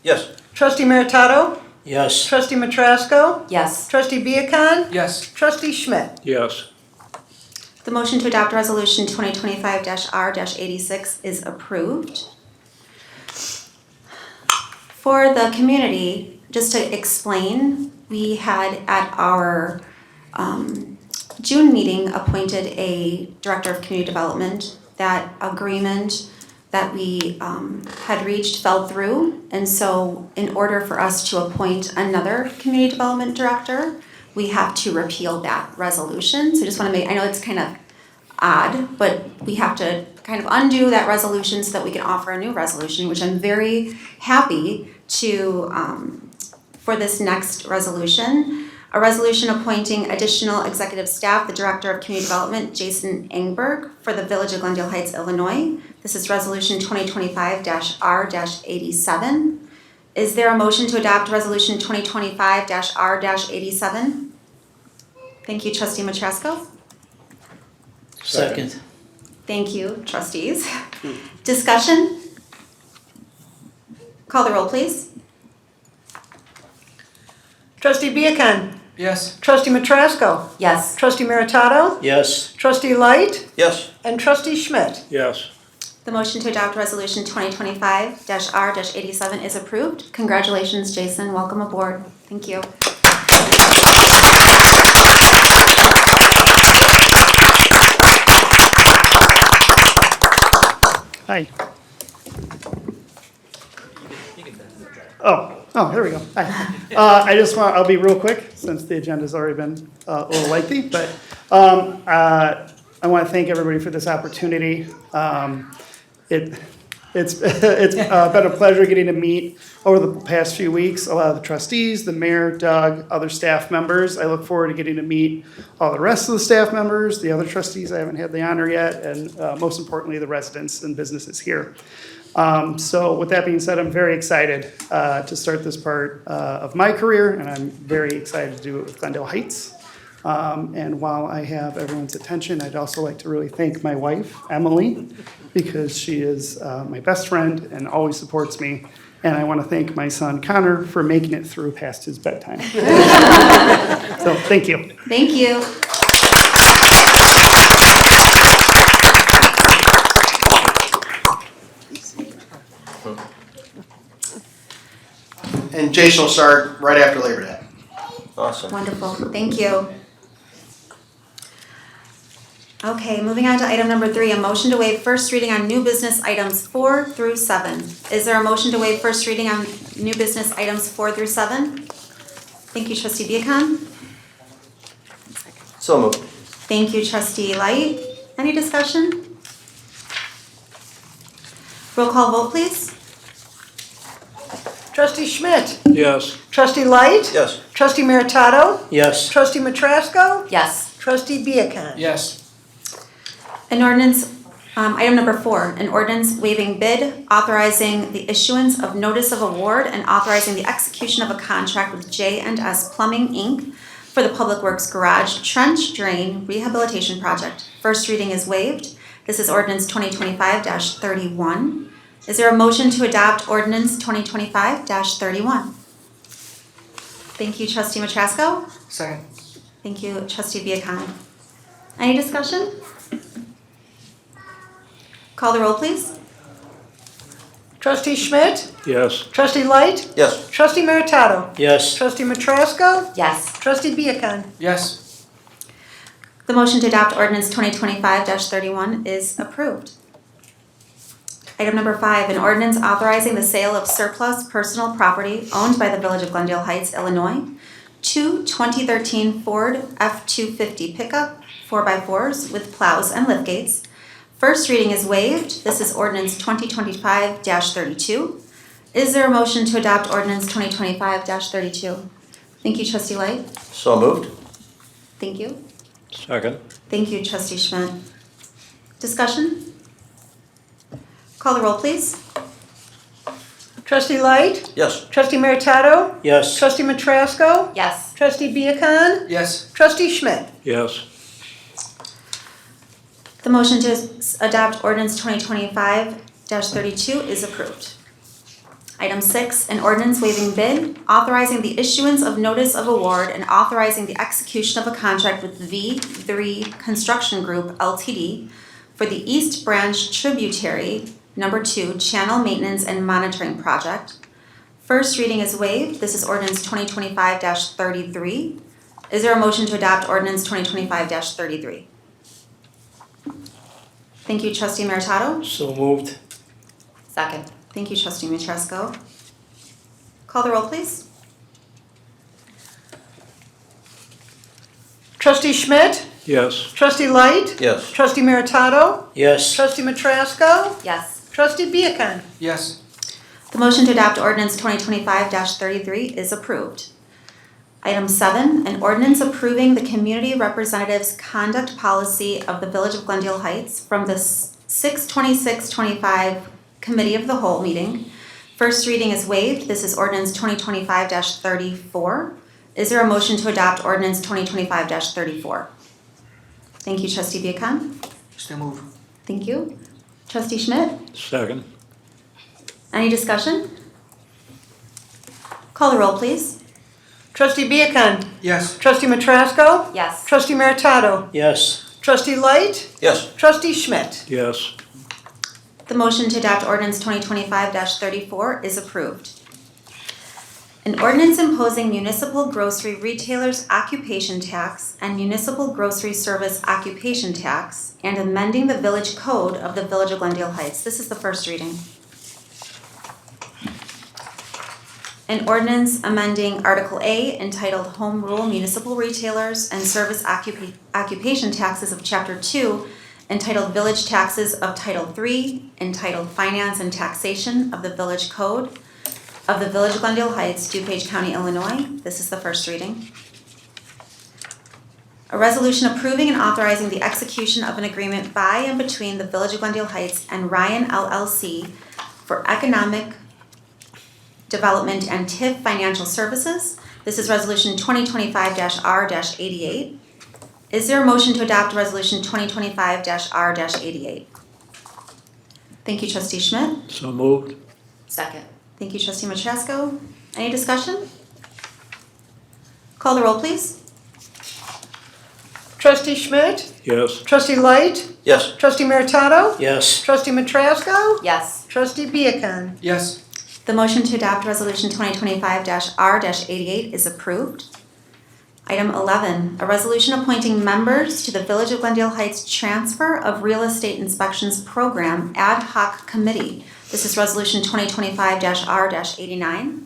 Yes. Trustee Meritato. Yes. Trustee Matrasco. Yes. Trustee Viacon. Yes. Trustee Schmidt. Yes. The motion to adopt resolution 2025-R-86 is approved. For the community, just to explain, we had at our June meeting appointed a director of community development. That agreement that we had reached fell through, and so in order for us to appoint another community development director, we have to repeal that resolution. So I just want to I know it's kind of odd, but we have to kind of undo that resolution so that we can offer a new resolution, which I'm very happy to, for this next resolution. A resolution appointing additional executive staff, the Director of Community Development, Jason Engberg, for the Village of Glendale Heights, Illinois. This is resolution 2025-R-87. Is there a motion to adopt resolution 2025-R-87? Thank you, trustee Matrasco. Second. Thank you, trustees. Discussion? Call the roll, please. Trustee Viacon. Yes. Trustee Matrasco. Yes. Trustee Meritato. Yes. Trustee Light. Yes. And Trustee Schmidt. Yes. The motion to adopt resolution 2025-R-87 is approved. Congratulations, Jason. Welcome aboard. Thank you. Hi. Oh, here we go. Hi. I'll be real quick since the agenda's already been a little lengthy, but I want to thank everybody for this opportunity. It's been a pleasure getting to meet over the past few weeks a lot of the trustees, the mayor, Doug, other staff members. I look forward to getting to meet all the rest of the staff members, the other trustees I haven't had the honor yet, and most importantly, the residents and businesses here. So with that being said, I'm very excited to start this part of my career, and I'm very excited to do it with Glendale Heights. And while I have everyone's attention, I'd also like to really thank my wife, Emily, because she is my best friend and always supports me. And I want to thank my son, Connor, for making it through past his bedtime. So, thank you. Thank you. And Jason will start right after Labor Day. Awesome. Wonderful, thank you. Okay, moving on to item number 3, a motion to waive first reading on new business items 4 through 7. Is there a motion to waive first reading on new business items 4 through 7? Thank you, trustee Viacon. So moved. Thank you, trustee Light. Any discussion? Roll call vote, please. Trustee Schmidt? Yes. Trustee Light? Yes. Trustee Meritato? Yes. Trustee Matrasco? Yes. Trustee Viacon? Yes. An ordinance, item number 4, an ordinance waiving bid, authorizing the issuance of notice of award, and authorizing the execution of a contract with J&S Plumbing, Inc. for the Public Works Garage Trench Drain Rehabilitation Project. First reading is waived. This is ordinance 2025-31. Is there a motion to adopt ordinance 2025-31? Thank you, trustee Matrasco. Second. Thank you, trustee Viacon. Any discussion? Call the roll, please. Trustee Schmidt? Yes. Trustee Light? Yes. Trustee Meritato? Yes. Trustee Matrasco? Yes. Trustee Viacon? Yes. The motion to adopt ordinance 2025-31 is approved. Item number 5, an ordinance authorizing the sale of surplus personal property owned by the Village of Glendale Heights, Illinois, 2 2013 Ford F-250 pickup 4x4s with plows and liftgates. First reading is waived. This is ordinance 2025-32. Is there a motion to adopt ordinance 2025-32? Thank you, trustee Light. So moved. Thank you. Second. Thank you, trustee Schmidt. Discussion? Call the roll, please. Trustee Light? Yes. Trustee Meritato? Yes. Trustee Matrasco? Yes. Trustee Viacon? Yes. Trustee Schmidt? Yes. The motion to adopt ordinance 2025-32 is approved. Item 6, an ordinance waiving bid, authorizing the issuance of notice of award, and authorizing the execution of a contract with V3 Construction Group Ltd. for the East Branch Tributary Number 2 Channel Maintenance and Monitoring Project. First reading is waived. This is ordinance 2025-33. Is there a motion to adopt ordinance 2025-33? Thank you, trustee Meritato. So moved. Second. Thank you, trustee Matrasco. Call the roll, please. Trustee Schmidt? Yes. Trustee Light? Yes. Trustee Meritato? Yes. Trustee Matrasco? Yes. Trustee Viacon? Yes. The motion to adopt ordinance 2025-33 is approved. Item 7, an ordinance approving the community representative's conduct policy of the Village of Glendale Heights from the 6/26/25 Committee of the Whole meeting. First reading is waived. This is ordinance 2025-34. Is there a motion to adopt ordinance 2025-34? Thank you, trustee Viacon. Still move. Thank you. Trustee Schmidt? Second. Any discussion? Call the roll, please. Trustee Viacon? Yes. Trustee Matrasco? Yes. Trustee Meritato? Yes. Trustee Light? Yes. Trustee Schmidt? Yes. The motion to adopt ordinance 2025-34 is approved. An ordinance imposing municipal grocery retailers occupation tax and municipal grocery service occupation tax and amending the village code of the Village of Glendale Heights. This is the first reading. An ordinance amending Article A entitled Home Rule Municipal Retailers and Service Occupation Taxes of Chapter 2 entitled Village Taxes of Title 3 entitled Finance and Taxation of the Village Code of the Village of Glendale Heights, DuPage County, Illinois. This is the first reading. A resolution approving and authorizing the execution of an agreement by and between the Village of Glendale Heights and Ryan LLC for economic development and TIF financial services. This is resolution 2025-R-88. Is there a motion to adopt Resolution 2025-R-88? Thank you, Trustee Schmidt. So moved. Second. Thank you, Trustee Matrasco. Any discussion? Call the roll, please. Trustee Schmidt? Yes. Trustee Light? Yes. Trustee Meritato? Yes. Trustee Matrasco? Yes. Trustee Viacon? Yes. The motion to adopt Resolution 2025-R-88 is approved. Item 11, a resolution appointing members to the Village of Glendale Heights Transfer of Real Estate Inspections Program Ad Hoc Committee. This is Resolution 2025-R-89.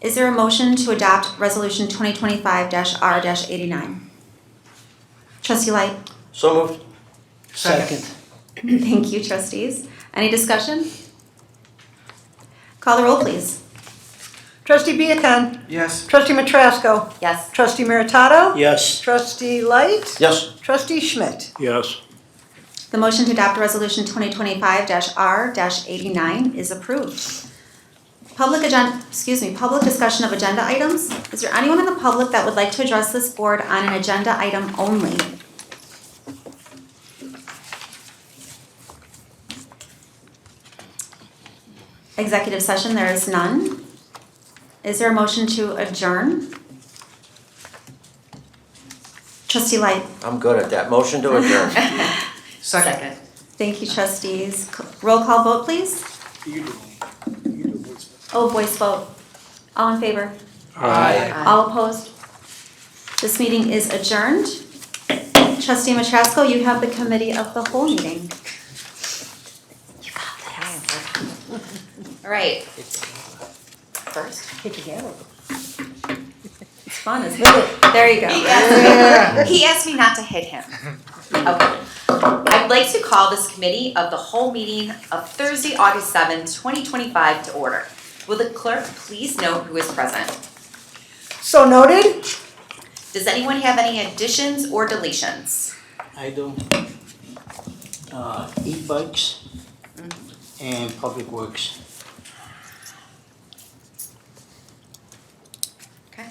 Is there a motion to adopt Resolution 2025-R-89? Trustee Light? So moved. Second. Thank you, trustees. Any discussion? Call the roll, please. Trustee Viacon? Yes. Trustee Matrasco? Yes. Trustee Meritato? Yes. Trustee Light? Yes. Trustee Schmidt? Yes. The motion to adopt Resolution 2025-R-89 is approved. Public discussion of agenda items. Is there anyone in the public that would like to address this board on an agenda item only? Executive session, there is none. Is there a motion to adjourn? Trustee Light? I'm good at that. Motion to adjourn. Second. Thank you, trustees. Roll call vote, please. Voice vote. All in favor? Aye. All opposed? This meeting is adjourned. Trustee Matrasco, you have the committee of the whole meeting. All right. First. Get together. It's fun, isn't it? There you go. He asked me not to hit him. Okay. I'd like to call this committee of the whole meeting of Thursday, August 7th, 2025 to order. Will the clerk please note who is present? So noted. Does anyone have any additions or deletions? I do. E-bikes and Public Works. Okay.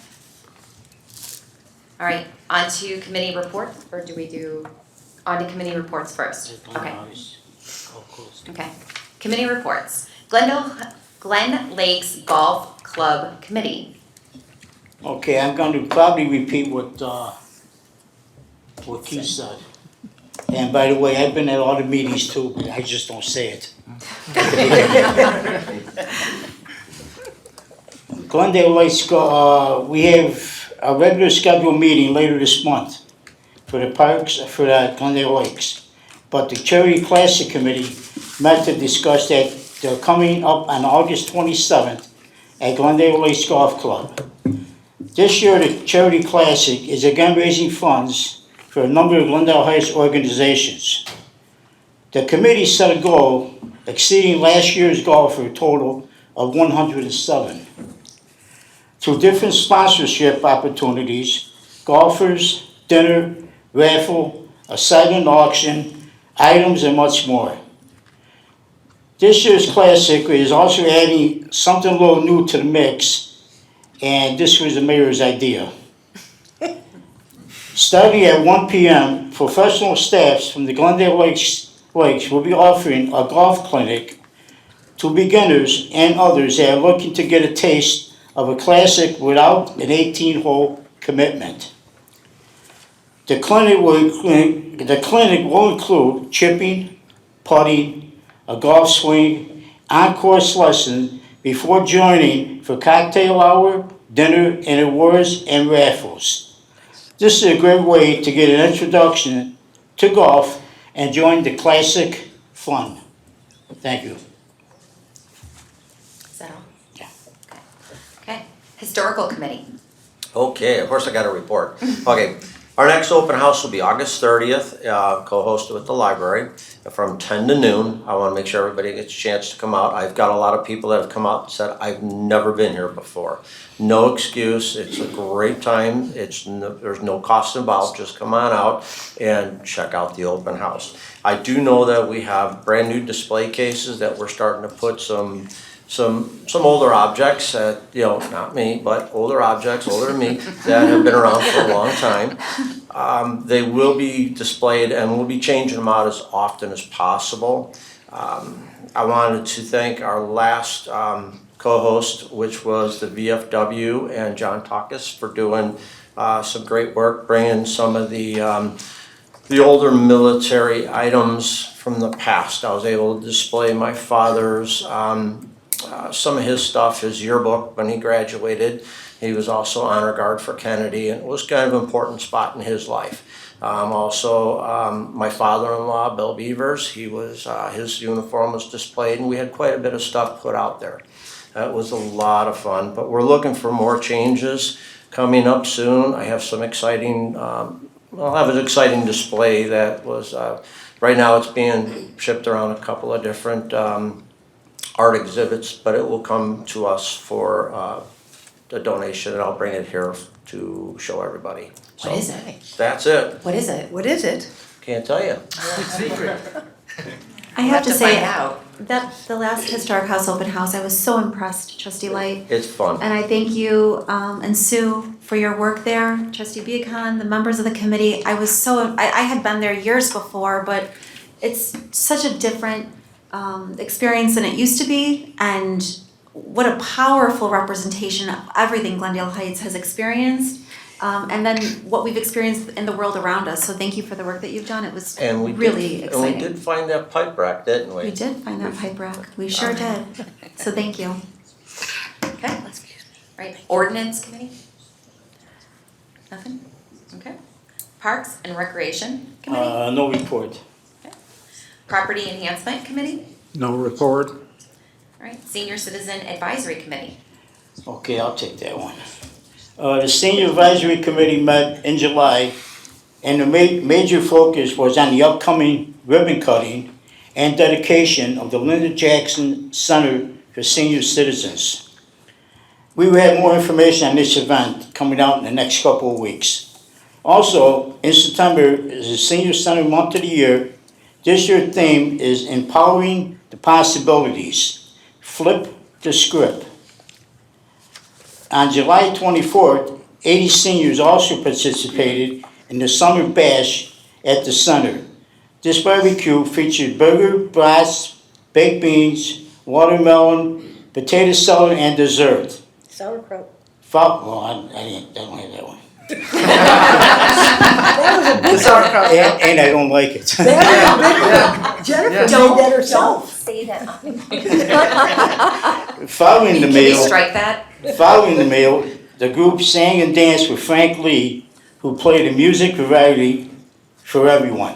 All right, on to committee report, or do we do, on to committee reports first? Okay. Okay, committee reports. Glen Lakes Golf Club Committee. Okay, I'm going to probably repeat what Keith said. And by the way, I've been at all the meetings too, but I just don't say it. Glendale Lakes, we have a regular scheduled meeting later this month for the parks, for the Glendale Lakes. But the Charity Classic Committee met to discuss that they're coming up on August 27th at Glendale Lakes Golf Club. This year, the Charity Classic is again raising funds for a number of Glendale Heights organizations. The committee set a goal exceeding last year's goal for a total of 107. Through different sponsorship opportunities, golfers, dinner, raffle, a silent auction, items, and much more. This year's Classic is also adding something a little new to the mix, and this was the mayor's idea. Starting at 1 p.m., professional staffs from the Glendale Lakes will be offering a golf clinic to beginners and others that are looking to get a taste of a classic without an 18-hole commitment. The clinic will include chipping, putting, a golf swing, on-course lesson before joining for cocktail hour, dinner, and awards and raffles. This is a great way to get an introduction to golf and join the classic fun. Thank you. Is that all? Yeah. Okay. Historical Committee. Okay, of course I got a report. Okay, our next open house will be August 30th, co-hosted with the library from 10 to noon. I want to make sure everybody gets a chance to come out. I've got a lot of people that have come out and said, I've never been here before. No excuse, it's a great time. There's no cost involved, just come on out and check out the open house. I do know that we have brand new display cases that we're starting to put some older objects, not me, but older objects, older than me, that have been around for a long time. They will be displayed and we'll be changing them out as often as possible. I wanted to thank our last co-host, which was the VFW and John Takis, for doing some great work, bringing some of the older military items from the past. I was able to display my father's, some of his stuff, his yearbook when he graduated. He was also honor guard for Kennedy, and it was kind of an important spot in his life. My father-in-law, Bill Beavers, his uniform was displayed, and we had quite a bit of stuff put out there. That was a lot of fun, but we're looking for more changes coming up soon. I have some exciting, I'll have an exciting display that was, right now it's being shipped around a couple of different art exhibits, but it will come to us for a donation, and I'll bring it here to show everybody. So What is it? that's it. What is it? What is it? Can't tell you. I have to say, find out. that the last Historic House open house, I was so impressed, Trustee Light. It's fun. And I thank you and Sue for your work there, Trustee Beacon, the members of the committee. I had been there years before, but it's such a different experience than it used to be. And what a powerful representation of everything Glendale Heights has experienced. And then what we've experienced in the world around us. So thank you for the work that you've done. It was really exciting. And we did find that pipe rack, didn't we? We did find that pipe rack. We sure did. So thank you. Okay, right, ordinance committee? Nothing? Okay. Parks and Recreation Committee? No report. Property Enhancement Committee? No report. All right, Senior Citizen Advisory Committee? Okay, I'll take that one. The Senior Advisory Committee met in July, and the major focus was on the upcoming ribbon cutting and dedication of the Lyndon Jackson Center for Senior Citizens. We will have more information on this event coming out in the next couple of weeks. Also, in September is the Senior Center Month of the Year. This year's theme is Empowering the Possibilities. Flip the script. On July 24th, 80 seniors also participated in the Summer Bash at the center. This barbecue featured burger, brats, baked beans, watermelon, potato salad, and dessert. Sauerkraut. Well, I don't have that one. That was a big sauerkraut. And I don't like it. Jennifer made that herself. Say that. Following the Can we meal, strike that? the group sang and danced with Frank Lee, who played a music variety for everyone.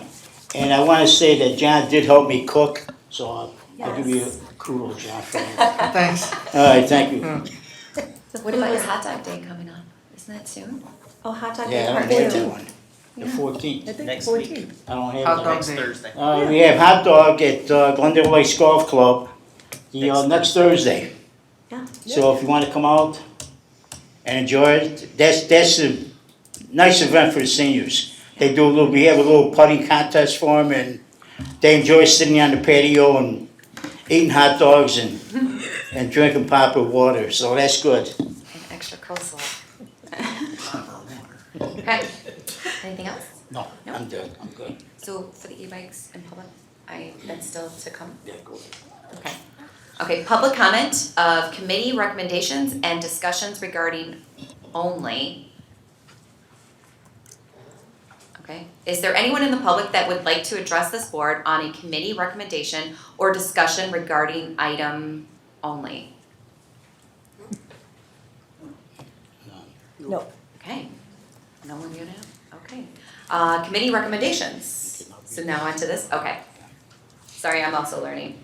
And I want to say that John did help me cook, so I'll give you a kudos, John, for that. Thanks. All right, thank you. What about your hot dog day coming up? Isn't that soon? Oh, hot dog day Yeah, I part don't have two. that one. The 14th. I think Next 14. I don't have Hot that. dog Next day. Thursday. We have hot dog at Glendale Lakes Golf Club next Thursday. Yeah. So if you want to come out and enjoy it, that's a nice event for the seniors. We have a little putting contest for them, and they enjoy sitting on the patio and eating hot dogs and drinking pop with water. So that's good. And extra coleslaw. Okay, anything else? No, I'm good. I'm good. So for the e-bikes in public, that's still to come? Yeah, go ahead. Okay. Okay, public comment of committee recommendations and discussions regarding only. Okay, is there anyone in the public that would like to address this board on a committee recommendation or discussion regarding item only? No. Okay, no one gonna, okay. Committee recommendations, so now on to this, okay. Sorry, I'm also learning.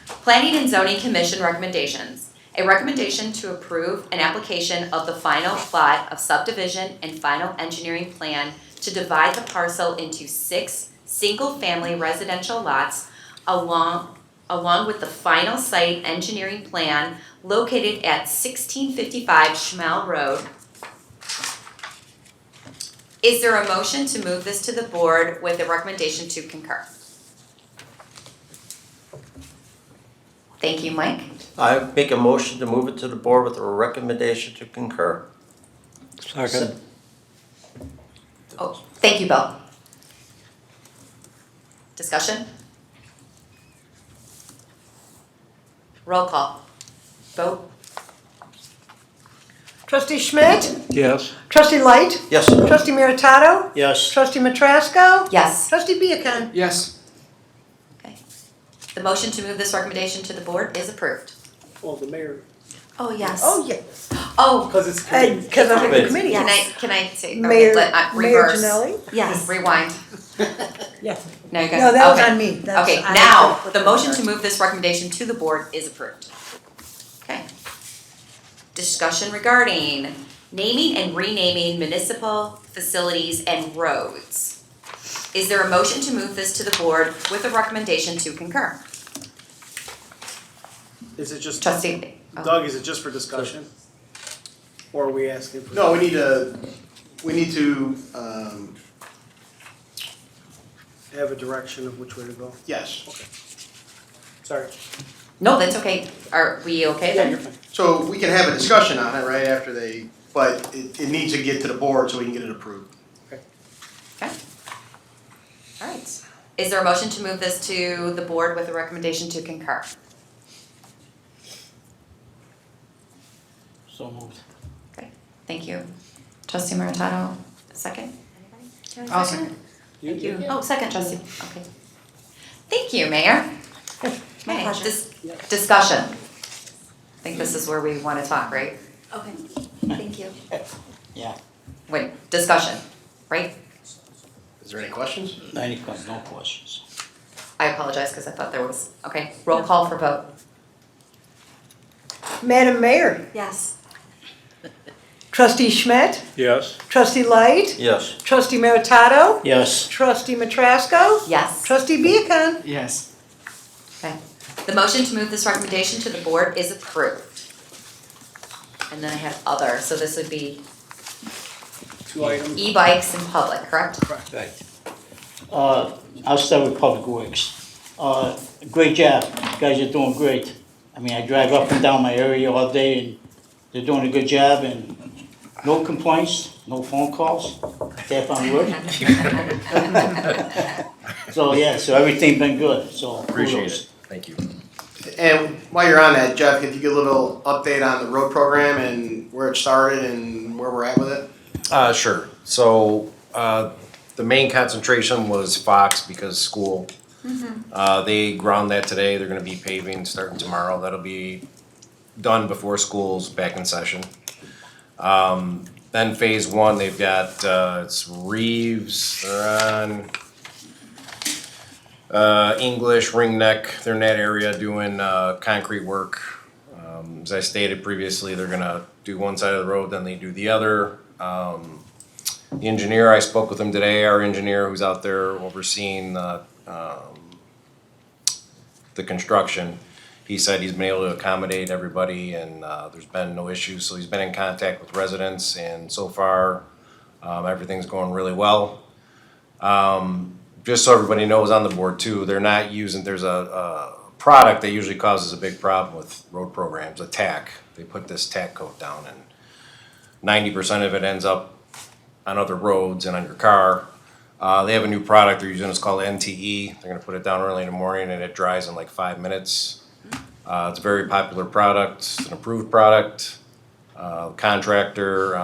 Planning and Zoning Commission recommendations. A recommendation to approve an application of the final plat of subdivision and final engineering plan to divide the parcel into 6 single-family residential lots along with the final site engineering plan located at 1655 Schmel Road. Is there a motion to move this to the board with a recommendation to concur? Thank you, Mike. I make a motion to move it to the board with a recommendation to concur. Second. Oh, thank you, Bill. Discussion? Roll call. Vote? Trustee Schmidt? Yes. Trustee Light? Yes. Trustee Meritato? Yes. Trustee Matrasco? Yes. Trustee Viacon? Yes. The motion to move this recommendation to the board is approved. Well, the mayor, Oh, yes. Oh, yes. Oh, because it's committee. Because I'm in the Wait. committee. can I say, okay, Mayor, Mayor reverse, Janelli? Yes. rewind. Yes. No, you got No, that was okay. on me. That's- Okay, I- now, the motion to move this recommendation to the board is approved. Okay. Discussion regarding naming and renaming municipal facilities and roads. Is there a motion to move this to the board with a recommendation to concur? Is it just, Trustee, Doug, is it just for discussion? Or are we asking for? No, we need to, Have a direction of which way to go? yes. Sorry. no, that's okay. Are we okay Yeah, then? you're fine. So we can have a discussion on it right after they, but it needs to get to the board so we can get it approved. All right. Is there a motion to move this to the board with a recommendation to concur? So moved. Okay, thank you. Trustee Meritato, second? Anybody? I'll second. Thank you. Oh, second, trustee, okay. Thank you, Mayor. My Okay, pleasure. discussion. I think this is where we wanna talk, right? Okay, thank you. Yeah. Wait, discussion, right? Is there any questions? No questions. I apologize, cause I thought there was, okay, roll call for vote. Madam Mayor? Yes. Trustee Schmidt? Yes. Trustee Light? Yes. Trustee Meritato? Yes. Trustee Matrasco? Yes. Trustee Viacon? Yes. Okay. The motion to move this recommendation to the board is approved. And then I have other, so this would be 2 items. e-bikes in public, correct? Right. I'll start with Public Works. Great job, you guys are doing great. I mean, I drive up and down my area all day and they're doing a good job and no complaints, no phone calls, tap on wood. So, yeah, so everything's been good, so. Appreciate kudos. it. Thank you. And while you're on that, Jeff, if you get a little update on the road program and where it started and where we're at with it? Sure. So, the main concentration was Fox because school. They ground that today. They're gonna be paving starting tomorrow. That'll be done before school's back in session. Then phase one, they've got, it's Reeves, they're on, English, Ring Neck, they're in that area doing, concrete work. As I stated previously, they're gonna do one side of the road, then they do the other. The engineer, I spoke with him today, our engineer who's out there overseeing the construction. He said he's been able to accommodate everybody and there's been no issues, so he's been in contact with residents and so far everything's going really well. Just so everybody knows on the board too, they're not using, there's a product that usually causes a big problem with road programs, a tack. They put this tack coat down and 90% of it ends up on other roads and on your car. They have a new product they're using, it's called NTE. They're gonna put it down early in the morning and it dries in like 5 minutes. It's a very popular product, it's an approved product. Contractor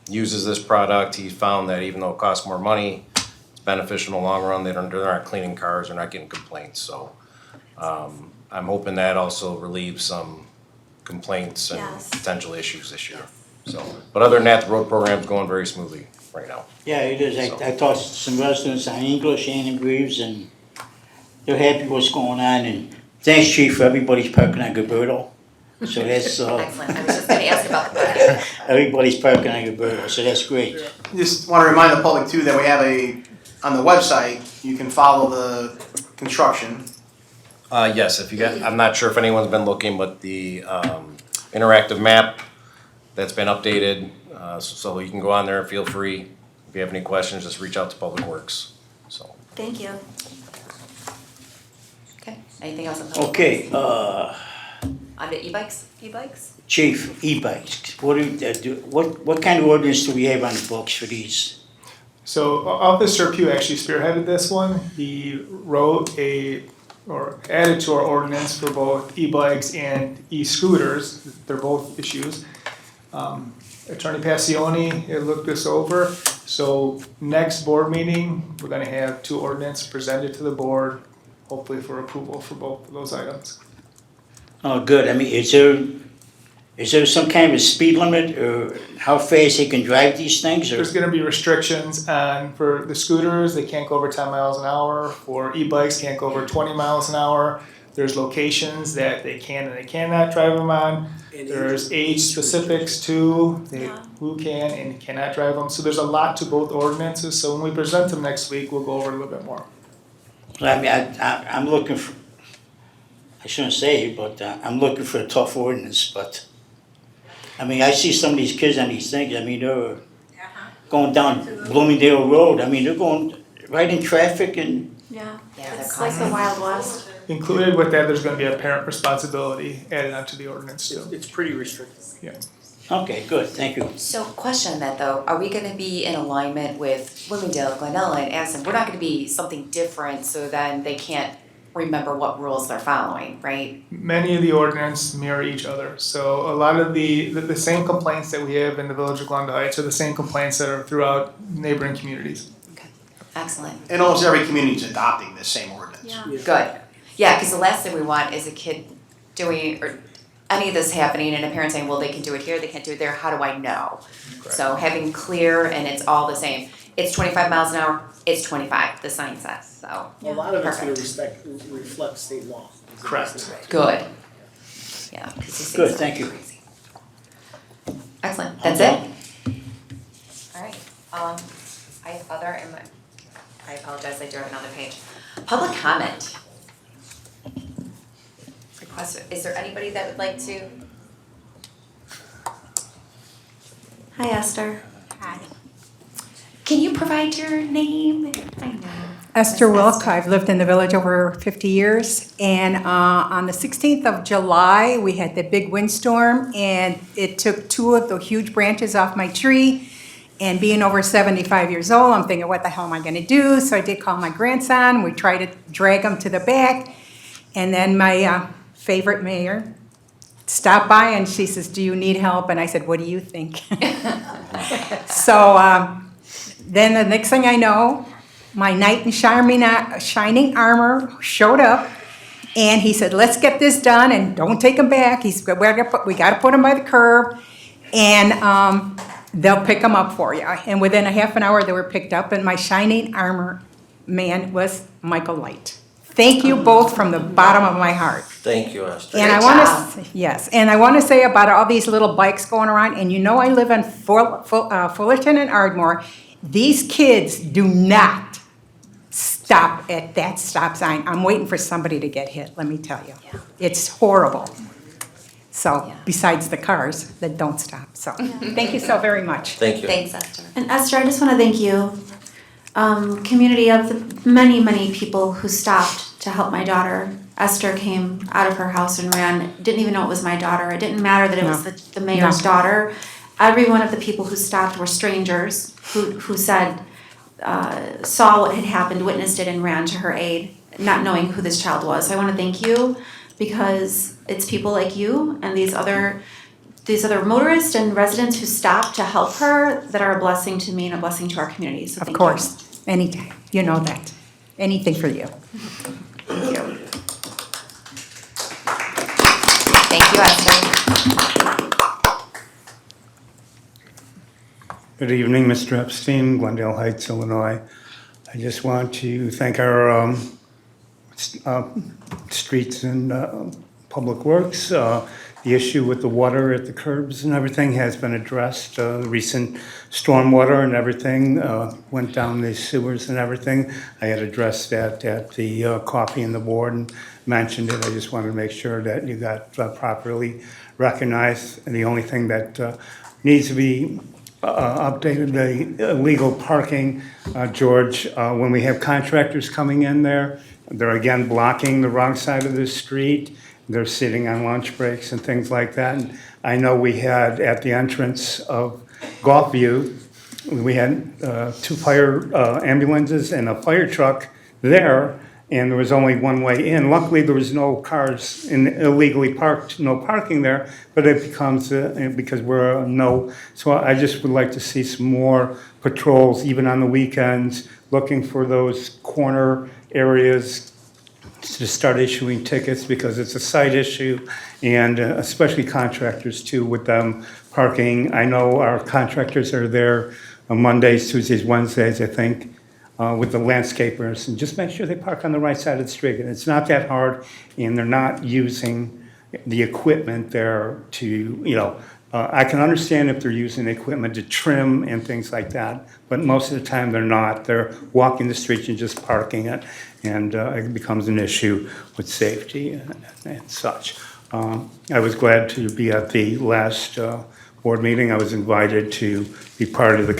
uses this product. He found that even though it costs more money, it's beneficial in the long run. They're not cleaning cars, they're not getting complaints, so. I'm hoping that also relieves some complaints and Yes. potential issues this year. So, but other than that, the road program's going very smoothly right now. Yeah, it is. I talked to some residents on English and in Greaves, and they're happy what's going on, and thanks, Chief, for everybody's parking on Gilberto. So that's, Excellent, I was just gonna ask about that. everybody's parking on Gilberto, so that's great. Just wanna remind the public too that we have on the website, you can follow the construction. Yes, if you got, I'm not sure if anyone's been looking, but the, interactive map that's been updated, so you can go on there, feel free. If you have any questions, just reach out to Public Works, so. Thank you. Okay, anything else on public? Okay, On the e-bikes, Chief, e-bikes, what kind of ordinance do we have on the books for these? So Officer Pugh actually spearheaded this one. He wrote or added to our ordinance for both e-bikes and e-scooters. They're both issues. Attorney Passione looked this over. So next board meeting, we're gonna have 2 ordinance presented to the board, hopefully for approval for both of those items. Oh, good. I mean, is there some kind of speed limit or how fast they can drive these things? Or There's gonna be restrictions on, for the scooters, they can't go over 10 miles an hour. For e-bikes, can't go over 20 miles an hour. There's locations that they can and they cannot drive them on. There's age specifics too, who can and cannot drive them. So there's a lot to both ordinances. So when we present them next week, we'll go over a little bit more. I mean, I'm looking for, I shouldn't say, but I'm looking for a tough ordinance, but I mean, I see some of these kids on these things, I mean, they're going down Bloomingdale Road, I mean, they're going right in traffic and. Yeah, Yeah, it's they're like the Wild West. Included with that, there's gonna be a parent responsibility added onto the ordinance too. It's pretty restricted. Yeah. Okay, good, thank you. So question on that though, are we gonna be in alignment with Bloomingdale, Glenella, and Addison? We're not gonna be something different so then they can't remember what rules they're following, right? Many of the ordinance mirror each other. So a lot of the same complaints that we have in the village of Glendale Heights are the same complaints that are throughout neighboring communities. Excellent. And almost every community is adopting this same ordinance. Good. Yeah, because the last thing we want is a kid doing, or any of this happening and a parent saying, well, they can do it here, they can't do it there, how do I know? So having clear and it's all the same. It's 25 miles an hour, it's 25, the sign says, so. A lot of it's gonna Perfect. reflect state law. Correct. Good. Yeah, because these Good, things thank are you. crazy. Excellent, that's it? All right, I have other, I apologize, I do have another page. Public comment. Request, is there anybody that would like to? Hi, Esther. Hi. Can you provide your name? I know. Esther Wilk, I've lived in the village over 50 years, and on the 16th of July, we had the big windstorm, and it took 2 of the huge branches off my tree, and being over 75 years old, I'm thinking, what the hell am I gonna do? So I did call my grandson, we tried to drag him to the back, and then my favorite mayor stopped by, and she says, do you need help? And I said, what do you think? So then the next thing I know, my knight in shining armor showed up, and he said, let's get this done, and don't take him back. He said, we gotta put him by the curb, and they'll pick him up for you. And within a half an hour, they were picked up, and my shining armor man was Michael Light. Thank you both from the bottom of my heart. Thank you, Esther. And I want to, yes, and I want to say about all these little bikes going around, and you know I live in Fullerton and Ardmore. These kids do not stop at that stop sign. I'm waiting for somebody to get hit, let me tell you. It's horrible. So, besides the cars that don't stop, so, thank you so very much. Thank you. Thanks, Esther. And Esther, I just want to thank you, community of the many, many people who stopped to help my daughter. Esther came out of her house and ran, didn't even know it was my daughter. It didn't matter that it was the mayor's daughter. Every one of the people who stopped were strangers who said, saw what had happened, witnessed it, and ran to her aid, not knowing who this child was. So I want to thank you because it's people like you and these other motorists and residents who stopped to help her that are a blessing to me and a blessing to our community. So Of thank course, anytime, you know that. Anything for you. Thank you. Thank you, Esther. Good evening, Mr. Epstein, Glendale Heights, Illinois. I just want to thank our streets and public works. The issue with the water at the curbs and everything has been addressed. The recent stormwater and everything went down the sewers and everything. I had addressed that at the coffee and the board and mentioned it. I just wanted to make sure that you got properly recognized. And the only thing that needs to be updated, the illegal parking, George, when we have contractors coming in there, they're again blocking the wrong side of the street. They're sitting on lunch breaks and things like that. And I know we had at the entrance of Gulfview, we had 2 fire ambulances and a fire truck there, and there was only one way in. Luckily, there was no cars illegally parked, no parking there, but it becomes, because we're no. So I just would like to see some more patrols, even on the weekends, looking for those corner areas to start issuing tickets, because it's a site issue, and especially contractors too, with them parking. I know our contractors are there on Mondays, Tuesdays, Wednesdays, I think, with the landscapers, and just make sure they park on the right side of the street. And it's not that hard, and they're not using the equipment there to, I can understand if they're using the equipment to trim and things like that, but most of the time they're not. They're walking the streets and just parking it, and it becomes an issue with safety and such. I was glad to be at the last board meeting. I was invited to be part of the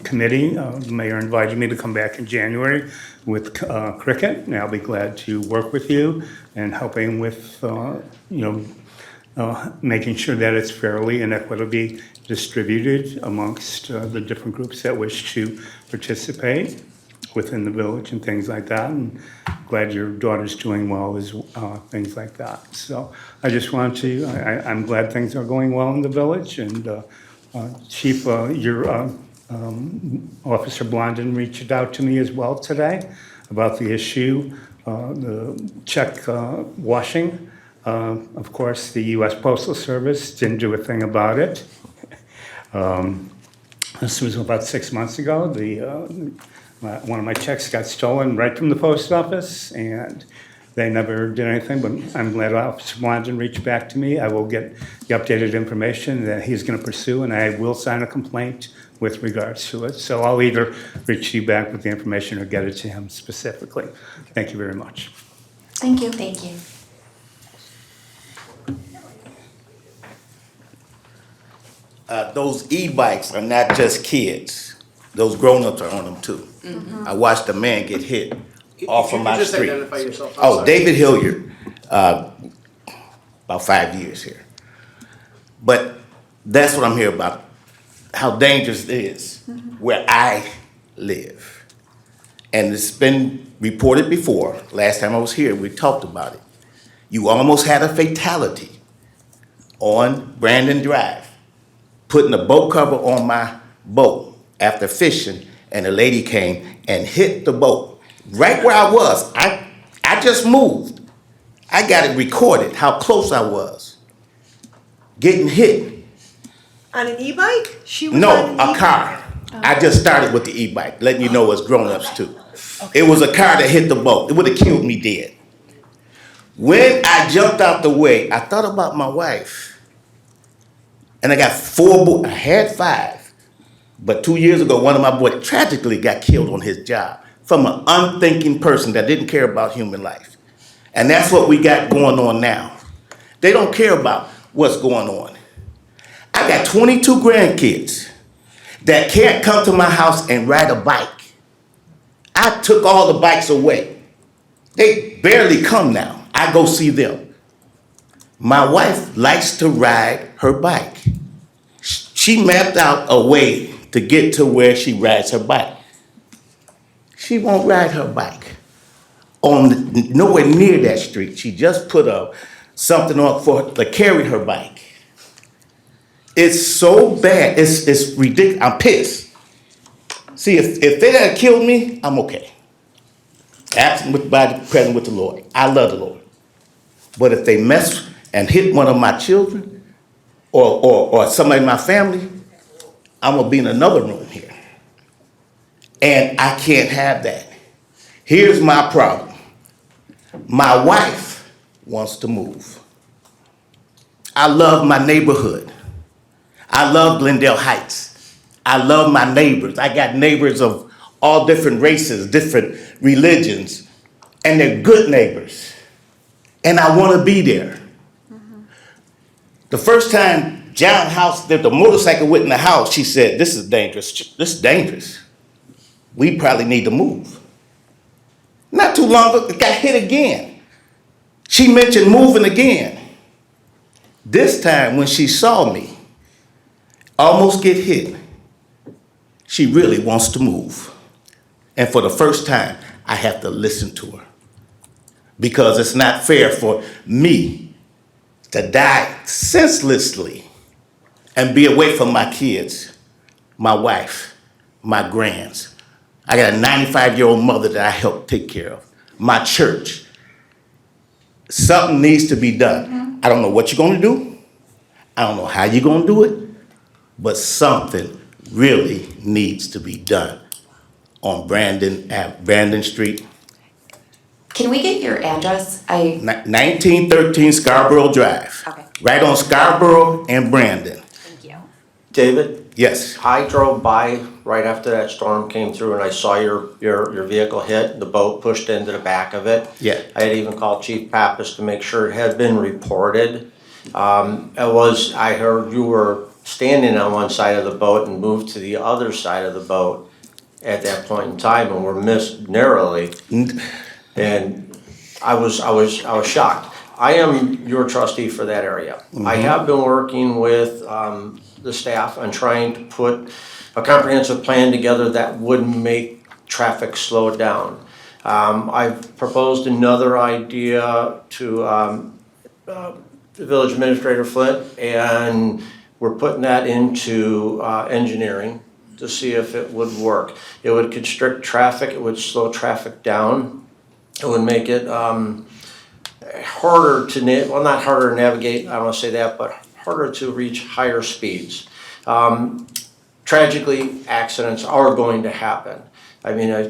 committee. The mayor invited me to come back in January with Cricket, and I'll be glad to work with you and helping with, making sure that it's fairly and equitably distributed amongst the different groups that wish to participate within the village and things like that. And glad your daughter's doing well, as things like that. So I just want to, I'm glad things are going well in the village. And Chief, your Officer Blondin reached out to me as well today about the issue, the check washing. Of course, the U.S. Postal Service didn't do a thing about it. This was about 6 months ago. One of my checks got stolen right from the post office, and they never did anything, but I'm glad Officer Blondin reached back to me. I will get the updated information that he's going to pursue, and I will sign a complaint with regards to it. So I'll either reach you back with the information or get it to him specifically. Thank you very much. Thank you. Thank you. Those e-bikes are not just kids. Those grown-ups are on them too. I watched a man get hit off of my Just street. identify yourself. I'm Oh, sorry. David Hilliard, about 5 years here. But that's what I'm here about, how dangerous it is where I live. And it's been reported before. Last time I was here, we talked about it. You almost had a fatality on Brandon Drive, putting a boat cover on my boat after fishing, and a lady came and hit the boat right where I was. I just moved. I got it recorded how close I was getting hit. On an e-bike? She was on No, an a e-bike. car. I just started with the e-bike, letting you know it's grown-ups too. It was a car that hit the boat. It would have killed me dead. When I jumped out the way, I thought about my wife. And I got 4 boys. I had 5. But 2 years ago, one of my boys tragically got killed on his job from an unthinking person that didn't care about human life. And that's what we got going on now. They don't care about what's going on. I got 22 grandkids that can't come to my house and ride a bike. I took all the bikes away. They barely come now. I go see them. My wife likes to ride her bike. She mapped out a way to get to where she rides her bike. She won't ride her bike on nowhere near that street. She just put something on to carry her bike. It's so bad. It's ridiculous. I'm pissed. See, if they had killed me, I'm okay. Absent present with the Lord. I love the Lord. But if they mess and hit one of my children or somebody in my family, I'm gonna be in another room here. And I can't have that. Here's my problem. My wife wants to move. I love my neighborhood. I love Glendale Heights. I love my neighbors. I got neighbors of all different races, different religions, and they're good neighbors. And I want to be there. The first time John House, that the motorcycle went in the house, she said, "This is dangerous. This is dangerous. We probably need to move." Not too long ago, it got hit again. She mentioned moving again. This time when she saw me almost get hit, she really wants to move. And for the first time, I have to listen to her. Because it's not fair for me to die senselessly and be away from my kids, my wife, my grands. I got a 95-year-old mother that I help take care of, my church. Something needs to be done. I don't know what you're gonna do. I don't know how you're gonna do it, but something really needs to be done on Brandon Street. Can we get your address? 1913 Scarborough Drive. Okay. Right on Scarborough and Brandon. Thank you. David? Yes. I drove by right after that storm came through and I saw your vehicle hit, the boat pushed into the back of it. Yeah. I had even called Chief Pappas to make sure it had been reported. I heard you were standing on one side of the boat and moved to the other side of the boat at that point in time and were missed narrowly. And I was shocked. I am your trustee for that area. I have been working with the staff on trying to put a comprehensive plan together that would make traffic slow down. I've proposed another idea to the village administrator Flint, and we're putting that into engineering to see if it would work. It would constrict traffic, it would slow traffic down. It would make it harder to, not harder to navigate, I don't want to say that, but harder to reach higher speeds. Tragically, accidents are going to happen. I mean, I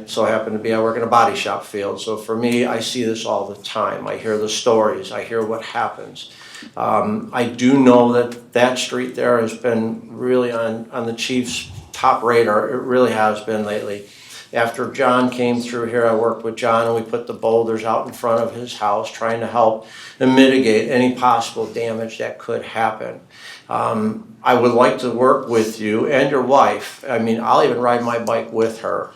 work in a body shop field, so for me, I see this all the time. I hear the stories, I hear what happens. I do know that street there has been really on the chief's top radar. It really has been lately. After John came through here, I worked with John and we put the boulders out in front of his house trying to help and mitigate any possible damage that could happen. I would like to work with you and your wife. I mean, I'll even ride my bike with her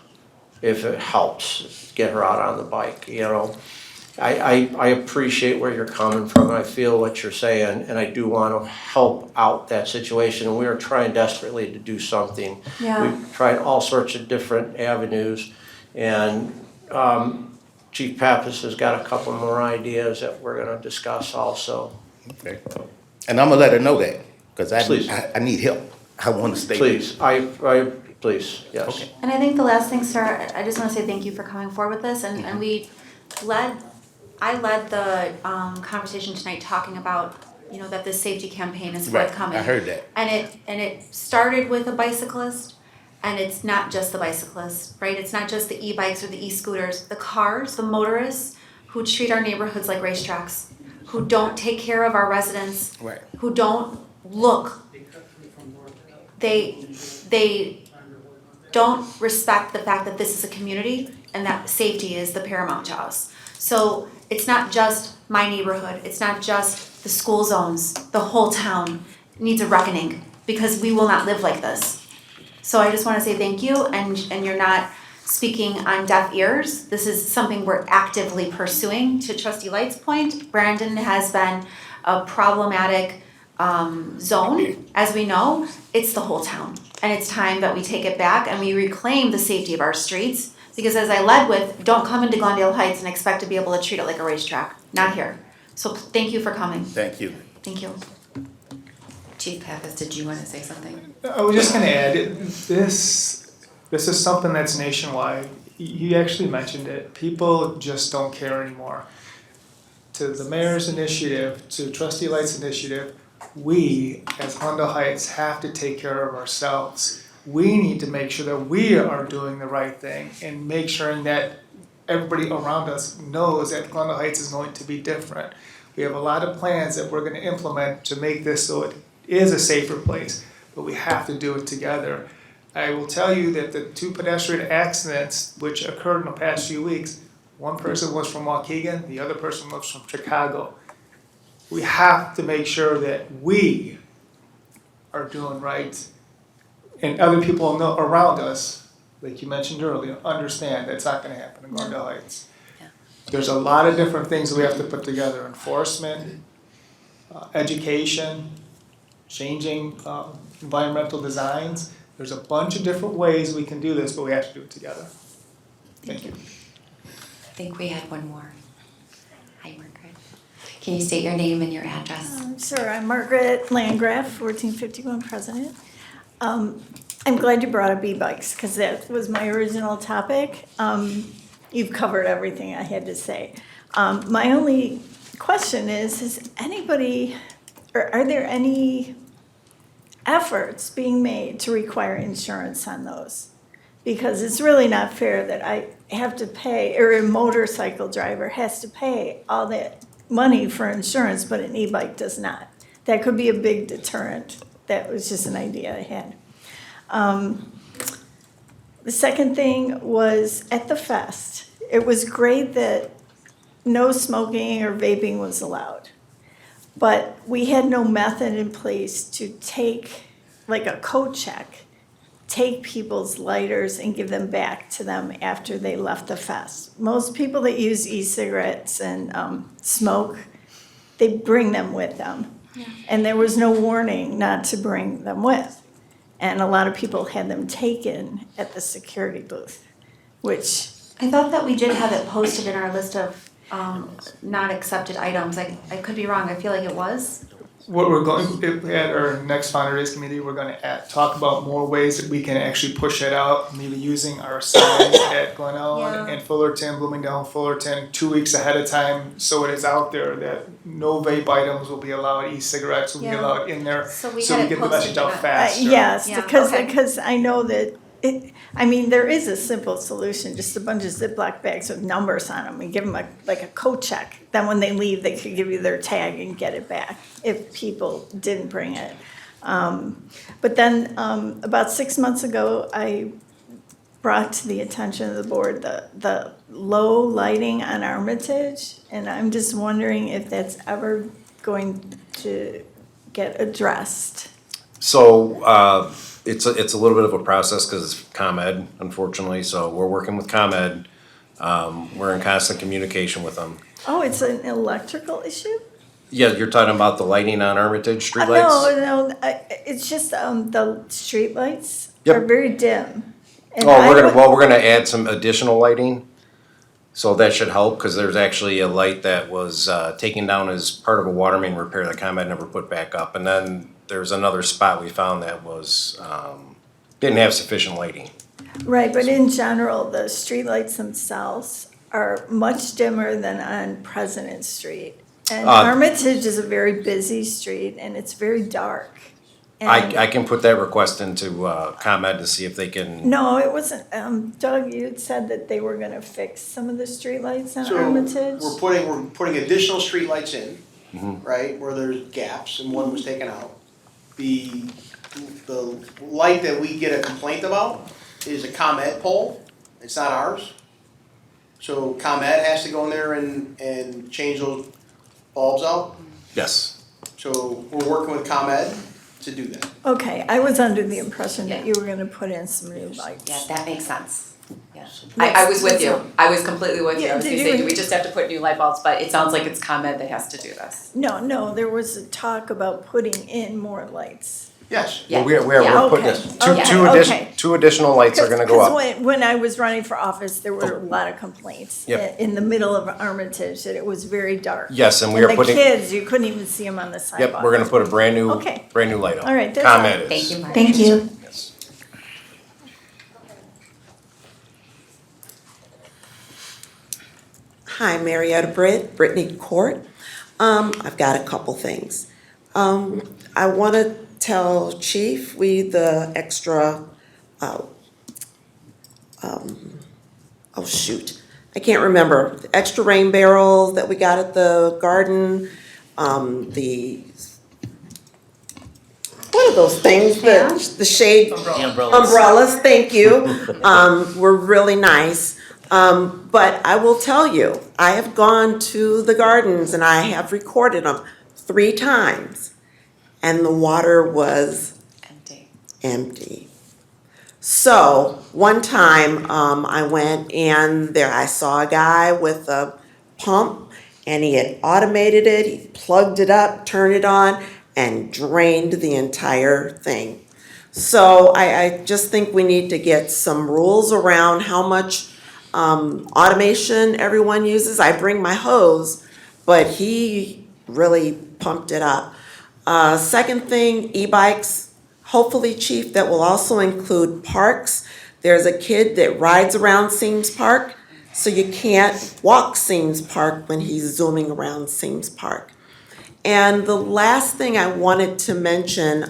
if it helps get her out on the bike, you know. I appreciate where you're coming from and I feel what you're saying and I do want to help out that situation and we are trying desperately to do something. Yeah. We've tried all sorts of different avenues and Chief Pappas has got a couple more ideas that we're going to discuss also. Okay. And I'm gonna let her know that because Please. I need help. I want to stay. Please, please, yes. Okay. And I think the last thing, sir, I just want to say thank you for coming forward with this, and I led the conversation tonight talking about, you know, that this safety campaign is Right, forthcoming. I heard that. And it started with a bicyclist, and it's not just the bicyclists, right? It's not just the e-bikes or the e-scooters, the cars, the motorists who treat our neighborhoods like racetracks, who don't take care of our residents, Right. who don't look. They don't respect the fact that this is a community and that safety is the paramount to us. So it's not just my neighborhood, it's not just the school zones, the whole town needs a reckoning because we will not live like this. So I just wanna say thank you and you're not speaking on deaf ears. This is something we're actively pursuing. To Trustee Light's point, Brandon has been a problematic zone, as we know. It's the whole town. And it's time that we take it back and we reclaim the safety of our streets. Because as I led with, don't come into Glendale Heights and expect to be able to treat it like a racetrack. Not here. So thank you for coming. Thank you. Thank you. Chief Pappas, did you want to say something? I was just gonna add, this is something that's nationwide. You actually mentioned it. People just don't care anymore. To the mayor's initiative, to Trustee Light's initiative, we as Glendale Heights have to take care of ourselves. We need to make sure that we are doing the right thing and make sure that everybody around us knows that Glendale Heights is going to be different. We have a lot of plans that we're going to implement to make this so it is a safer place, but we have to do it together. I will tell you that the 2 pedestrian accidents which occurred in the past few weeks, one person was from Waukegan, the other person was from Chicago. We have to make sure that we are doing right and other people around us, like you mentioned earlier, understand that's not going to happen in Glendale Heights. Yeah. There's a lot of different things that we have to put together: enforcement, education, changing environmental designs. There's a bunch of different ways we can do this, but we have to do it together. Thank you. I think we had one more. Hi, Margaret. Can you state your name and your address? Sure, I'm Margaret Landgraf, 1451 President. I'm glad you brought up e-bikes because that was my original topic. You've covered everything I had to say. My only question is anybody, or are there any efforts being made to require insurance on those? Because it's really not fair that I have to pay, or a motorcycle driver has to pay all that money for insurance, but an e-bike does not. That could be a big deterrent. That was just an idea I had. The second thing was at the fest. It was great that no smoking or vaping was allowed. But we had no method in place to take, like a code check, take people's lighters and give them back to them after they left the fest. Most people that use e-cigarettes and smoke, they bring them with them. Yeah. And there was no warning not to bring them with. And a lot of people had them taken at the security booth, which. I thought that we did have it posted in our list of not accepted items. I could be wrong. I feel like it was. What we're going, at our next Founder Days committee, we're going to talk about more ways that we can actually push it out, maybe using our signs at Glen Ellen and Fullerton, Bloomingdale, Fullerton, 2 weeks ahead of time, so it is out there that no vape items will be allowed, e-cigarettes will be allowed in there, So we get the message out faster. Yes, Yeah, because I know that there is a simple solution, just a bunch of Ziploc bags with numbers on them and give them a code check. Then when they leave, they could give you their tag and get it back if people didn't bring it. But then about 6 months ago, I brought to the attention of the board the low lighting on Armitage, and I'm just wondering if that's ever going to get addressed. So, it's a little bit of a process because it's ComEd, unfortunately, so we're working with ComEd. We're in constant communication with them. Oh, it's an electrical issue? Yeah, you're talking about the lighting on Armitage streetlights? No, it's just the streetlights Yep. are very dim. And Oh, we're gonna add some additional lighting. So that should help, because there's actually a light that was taken down as part of a water main repair that ComEd never put back up. And then there's another spot we found that was, didn't have sufficient lighting. Right, but in general, the streetlights themselves are much dimmer than on President Street. And Armitage is a very busy street and it's very dark. And I can put that request into ComEd to see if they can. no, it wasn't, Doug, you had said that they were gonna fix some of the streetlights on So Armitage? we're putting additional streetlights in, right, where there's gaps and one was taken out. The light that we get a complaint about is a ComEd pole, it's not ours. So ComEd has to go in there and change those bulbs out. Yes. So we're working with ComEd to do that. Okay, I was under the impression that you were gonna put in some new lights. Yeah, that makes sense. Yeah. I was with you. I was completely with you. I was gonna say, do we just have to put new light bulbs? But it sounds like it's ComEd that has to do this. No, there was a talk about putting in more lights. Yes. Well, we're putting this, two additional lights are gonna go up. Because when I was running for office, there were a lot of complaints Yep. in the middle of Armitage that it was very dark. Yes, and we are putting. the kids, you couldn't even see them on the sidewalk. Yep, we're gonna put a brand new Okay. light up. All right, that's all. ComEd is. Thank you, Mark. Thank you. Yes. Hi, Marietta Brittany Court. I've got a couple things. I want to tell Chief, the extra, oh shoot, I can't remember, the extra rain barrels that we got at the garden, what are those things, the shade? Umbrellas, thank you, were really nice. But I will tell you, I have gone to the gardens and I have recorded them 3 times, and the water was empty. So one time I went and there I saw a guy with a pump and he had automated it, he plugged it up, turned it on, and drained the entire thing. So I just think we need to get some rules around how much automation everyone uses. I bring my hose, but he really pumped it up. Second thing, e-bikes, hopefully, Chief, that will also include parks. There's a kid that rides around Seams Park, so you can't walk Seams Park when he's zooming around Seams Park. And the last thing I wanted to mention,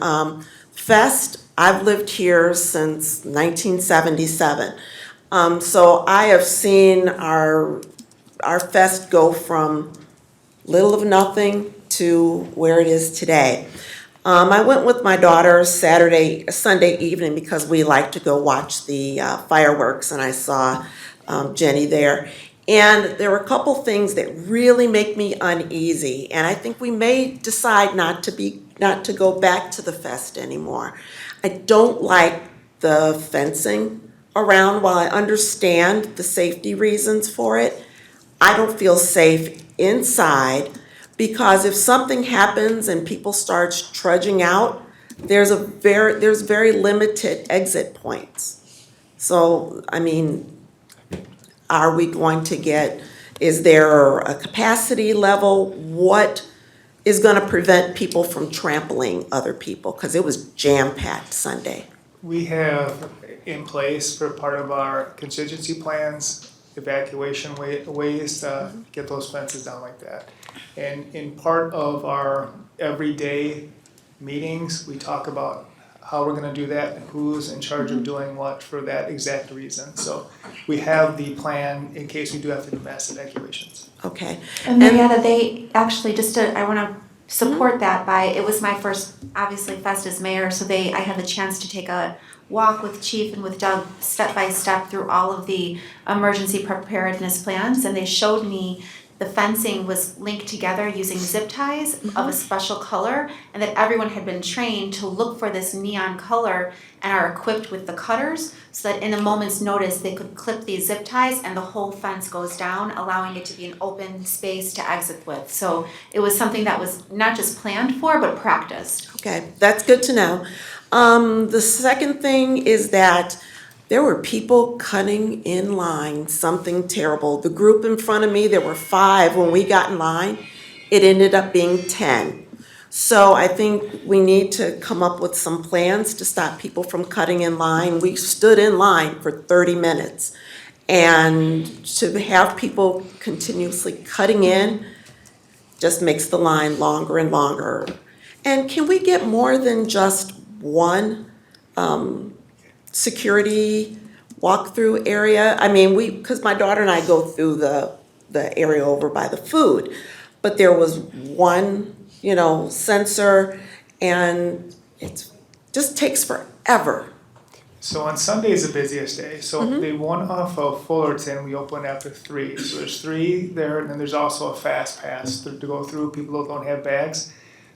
Fest, I've lived here since 1977. So I have seen our Fest go from little of nothing to where it is today. I went with my daughter Sunday evening because we like to go watch the fireworks, and I saw Jenny there. And there were a couple things that really make me uneasy, and I think we may decide not to go back to the Fest anymore. I don't like the fencing around. While I understand the safety reasons for it, I don't feel safe inside, because if something happens and people start trudging out, there's very limited exit points. So, I mean, are we going to is there a capacity level? What is going to prevent people from trampling other people? Because it was jam-packed Sunday. We have in place for part of our contingency plans, evacuation ways to get those fences down like that. And in part of our everyday meetings, we talk about how we're gonna do that and who's in charge of doing what for that exact reason. So we have the plan in case we do have to do mass evacuations. Okay. And Marietta, they actually, I wanna support that by, it was my first, obviously, Fest as mayor, so I had the chance to take a walk with Chief and with Doug step by step through all of the emergency preparedness plans, and they showed me the fencing was linked together using zip ties of a special color, and that everyone had been trained to look for this neon color and are equipped with the cutters so that in a moment's notice they could clip these zip ties and the whole fence goes down, allowing it to be an open space to exit with. So it was something that was not just planned for, but practiced. Okay, that's good to know. The second thing is that there were people cutting in line, something terrible. The group in front of me, there were 5 when we got in line. It ended up being 10. So I think we need to come up with some plans to stop people from cutting in line. We stood in line for 30 minutes. And to have people continuously cutting in just makes the line longer and longer. And can we get more than just one security walkthrough area? I mean, because my daughter and I go through the area over by the food, but there was one, sensor, and it just takes forever. So on Sunday is the busiest day. So the one off of Fullerton, we open after 3. So there's 3 there, and then there's also a fast pass to go through. People who don't have bags.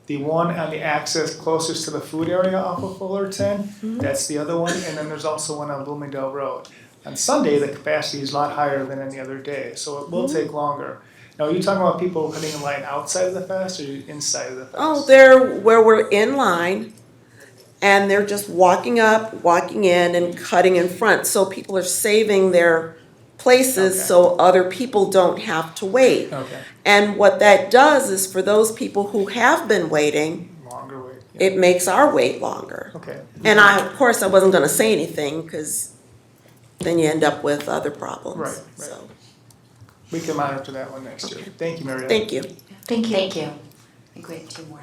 The one on the access closest to the food area off of Fullerton, that's the other one, and then there's also one on Bloomingdale Road. On Sunday, the capacity is a lot higher than any other day, so it will take longer. Now, are you talking about people cutting in line outside of the fest or inside of the fest? Oh, they're where we're in line, and they're just walking up, walking in, and cutting in front. So people are saving their places so other people don't have to wait. Okay. And what that does is for those people who have been waiting, Longer wait. it makes our wait longer. Okay. And of course, I wasn't gonna say anything, because then you end up with other problems. Right. So, We can monitor that one next year. Thank you, Marietta. thank you. Thank you. Thank you. I think we have 2 more.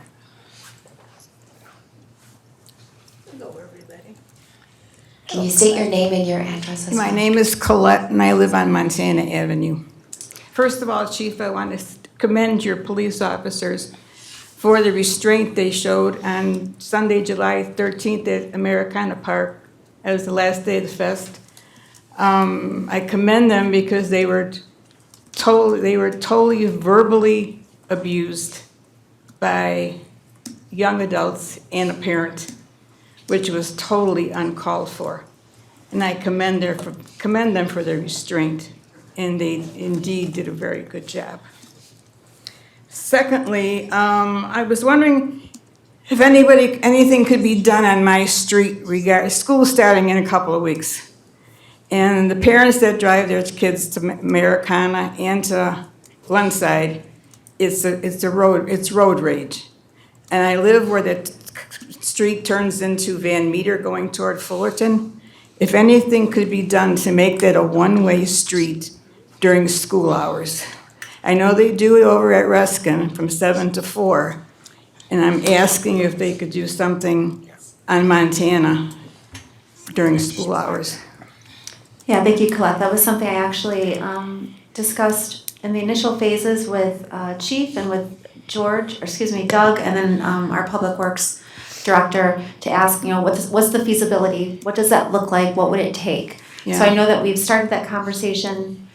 Can you state your name and your address as well? My name is Colette, and I live on Montana Avenue. First of all, Chief, I want to commend your police officers for the restraint they showed on Sunday, July 13th at Americana Park. That was the last day of the fest. I commend them because they were totally verbally abused by young adults and a parent, which was totally uncalled for. And I commend them for their restraint, and they indeed did a very good job. Secondly, I was wondering, If anything could be done on my street school starting in a couple of weeks. And the parents that drive their kids to Americana and to Glenside, it's road rage. And I live where the street turns into Van Meter going toward Fullerton. If anything could be done to make that a one-way street during school hours. I know they do it over at Ruskin from 7 to 4. And I'm asking if they could do something on Montana during school hours. Yeah, thank you, Colette. That was something I actually discussed in the initial phases with Chief and with Doug, and then our Public Works Director to ask, what's the feasibility? What does that look like? What would it take? Yeah. So I know that we've started that conversation.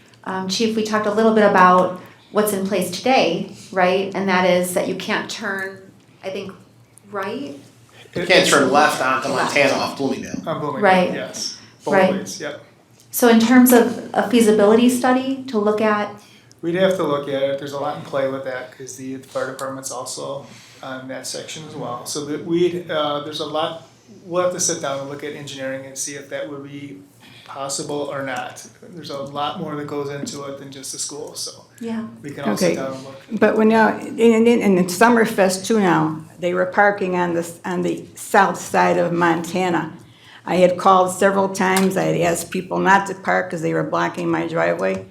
Chief, we talked a little bit about what's in place today, right? And that is that you can't turn, I think, right? You can't turn left onto Montana off Bloomingdale. On Bloomingdale, Right. yes. Both Right. ways, yep. So in terms of a feasibility study to look at, We'd have to look at it. There's a lot in play with that because the fire department's also on that section as well. So that there's a lot, we'll have to sit down and look at engineering and see if that would be possible or not. There's a lot more that goes into it than just the school, so yeah. we can all Okay, sit down and look. but when now, in Summerfest too now, they were parking on the south side of Montana. I had called several times, I had asked people not to park because they were blocking my driveway.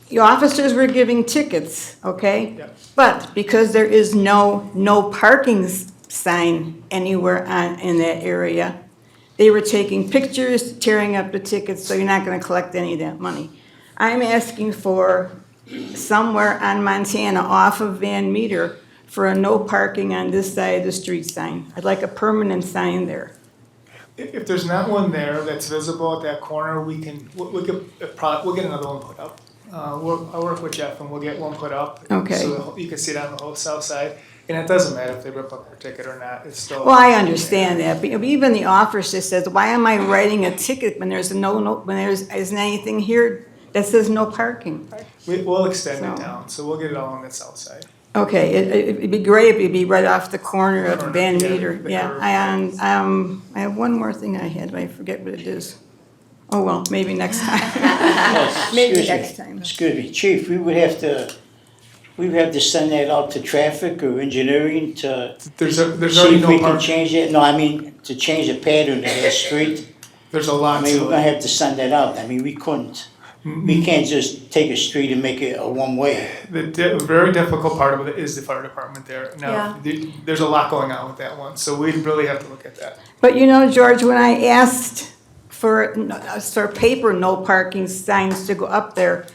The officers were giving tickets, okay? Yep. But because there is no parking sign anywhere in that area, they were taking pictures, tearing up the tickets, so you're not gonna collect any of that money. I'm asking for somewhere on Montana off of Van Meter for a no parking on this side of the street sign. I'd like a permanent sign there. If there's not one there that's visible at that corner, we'll get another one put up. I'll work with Jeff and we'll get one put up. Okay. So you can see it on the whole south side. And it doesn't matter if they rip up their ticket or not, it's still. Well, I understand that, but even the officer says, why am I writing a ticket when there's when isn't anything here that says no parking? We'll extend it So- down, so we'll get it all on the south side. Okay, it'd be great if it'd be right off the corner of Van Yeah, Meter, the yeah. curve. I have one more thing I had, but I forget what it is. Oh, well, maybe next time. Yes, Maybe excuse me. next time. Excuse me, Chief, we would have to send that out to traffic or engineering to There's see already if no we can park, change it. No, I mean, to change the pattern of that street. there's a I lot mean, we're to gonna it. have to send that out. I mean, we couldn't. We can't just take a street and make it a one-way. The very difficult part of it is the fire department there. Now, there's a lot going on with that one, so we really have to look at that. But George, when I asked for paper no parking signs to go up there,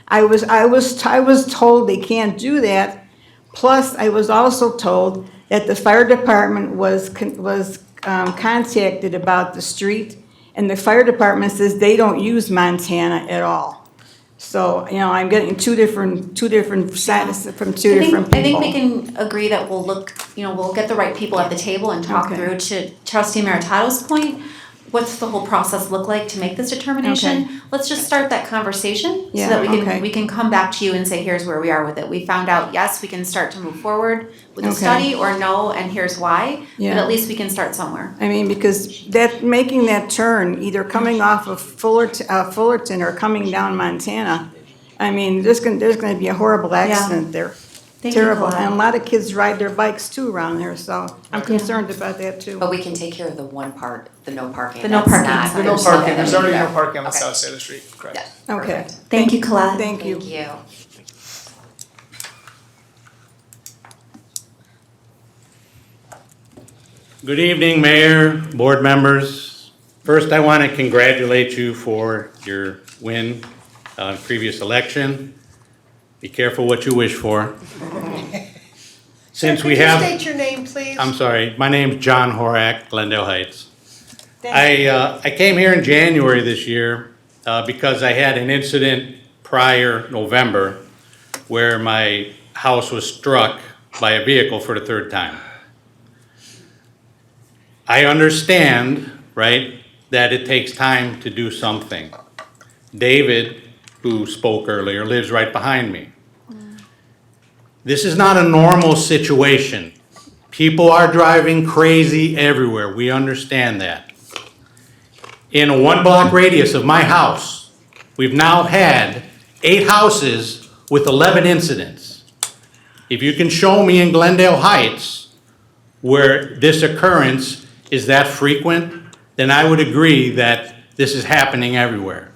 I was told they can't do that. Plus, I was also told that the fire department was contacted about the street, and the fire department says they don't use Montana at all. So, I'm getting two different signs from two different people. I think we can agree that we'll we'll get the right people at the table and talk Okay. through. To Trustee Maritato's point, what's the whole process look like to make this determination? Okay. Let's just start that conversation Yeah, so that okay. we can come back to you and say, here's where we are with it. We found out, yes, we can start to move forward with the Okay. study, or no, and here's why. But Yeah. at least we can start somewhere. I mean, because making that turn, either coming off of Fullerton or coming down Montana, I mean, there's gonna be a horrible accident there. Thank you, Terrible, Colette. and a lot of kids ride their bikes too around there, so I'm concerned about that too. But we can take care of the one part, the no parking. The no That's parking not- sign. No there's parking, nothing there's that we already no can- parking on the Okay. south side of the street, correct? Yeah, Okay. perfect. Thank you, Colette. Thank you. Thank you. Good evening, Mayor, board members. First, I want to congratulate you for your win on previous election. Be careful what you wish for. Since we have, Could you state your name, please? I'm sorry, my name's John Horak, Glendale Heights. I came here in January this year because I had an incident prior November where my house was struck by a vehicle for the third time. I understand, right, that it takes time to do something. David, who spoke earlier, lives right behind me. This is not a normal situation. People are driving crazy everywhere. We understand that. In a 1-block radius of my house, we've now had 8 houses with 11 incidents. If you can show me in Glendale Heights where this occurrence is that frequent, then I would agree that this is happening everywhere.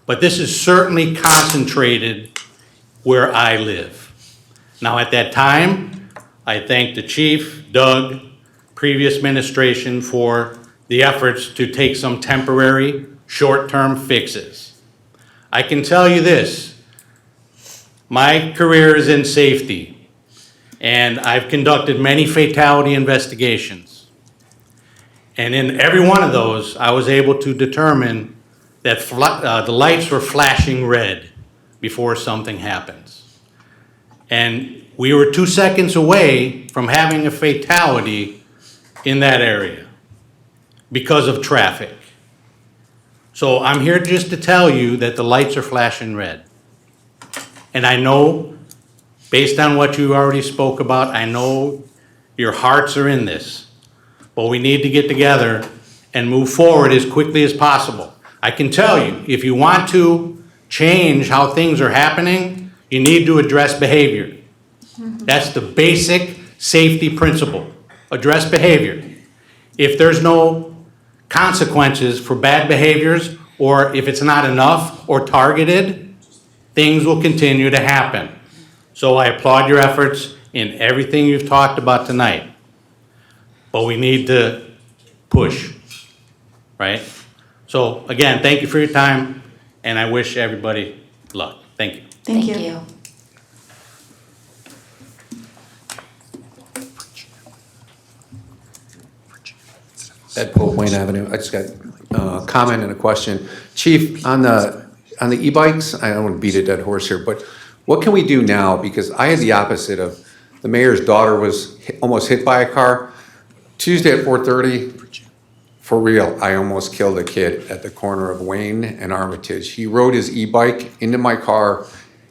But this is certainly concentrated where I live. Now, at that time, I thank the chief, Doug, previous administration for the efforts to take some temporary, short-term fixes. I can tell you this, my career is in safety, and I've conducted many fatality investigations. And in every one of those, I was able to determine that the lights were flashing red before something happens. And we were 2 seconds away from having a fatality in that area because of traffic. So I'm here just to tell you that the lights are flashing red. And I know, based on what you already spoke about, I know your hearts are in this. But we need to get together and move forward as quickly as possible. I can tell you, if you want to change how things are happening, you need to address behavior. That's the basic safety principle. Address behavior. If there's no consequences for bad behaviors, or if it's not enough or targeted, things will continue to happen. So I applaud your efforts in everything you've talked about tonight. But we need to push, right? So again, thank you for your time, and I wish everybody luck. Thank you. Thank you. Ed Pope, Wayne Avenue. I just got a comment and a question. Chief, on the e-bikes, I don't want to beat a dead horse here, but what can we do now? Because I had the opposite of, the mayor's daughter was almost hit by a car. Tuesday at 4:30, for real, I almost killed a kid at the corner of Wayne and Armitage. He rode his e-bike into my car.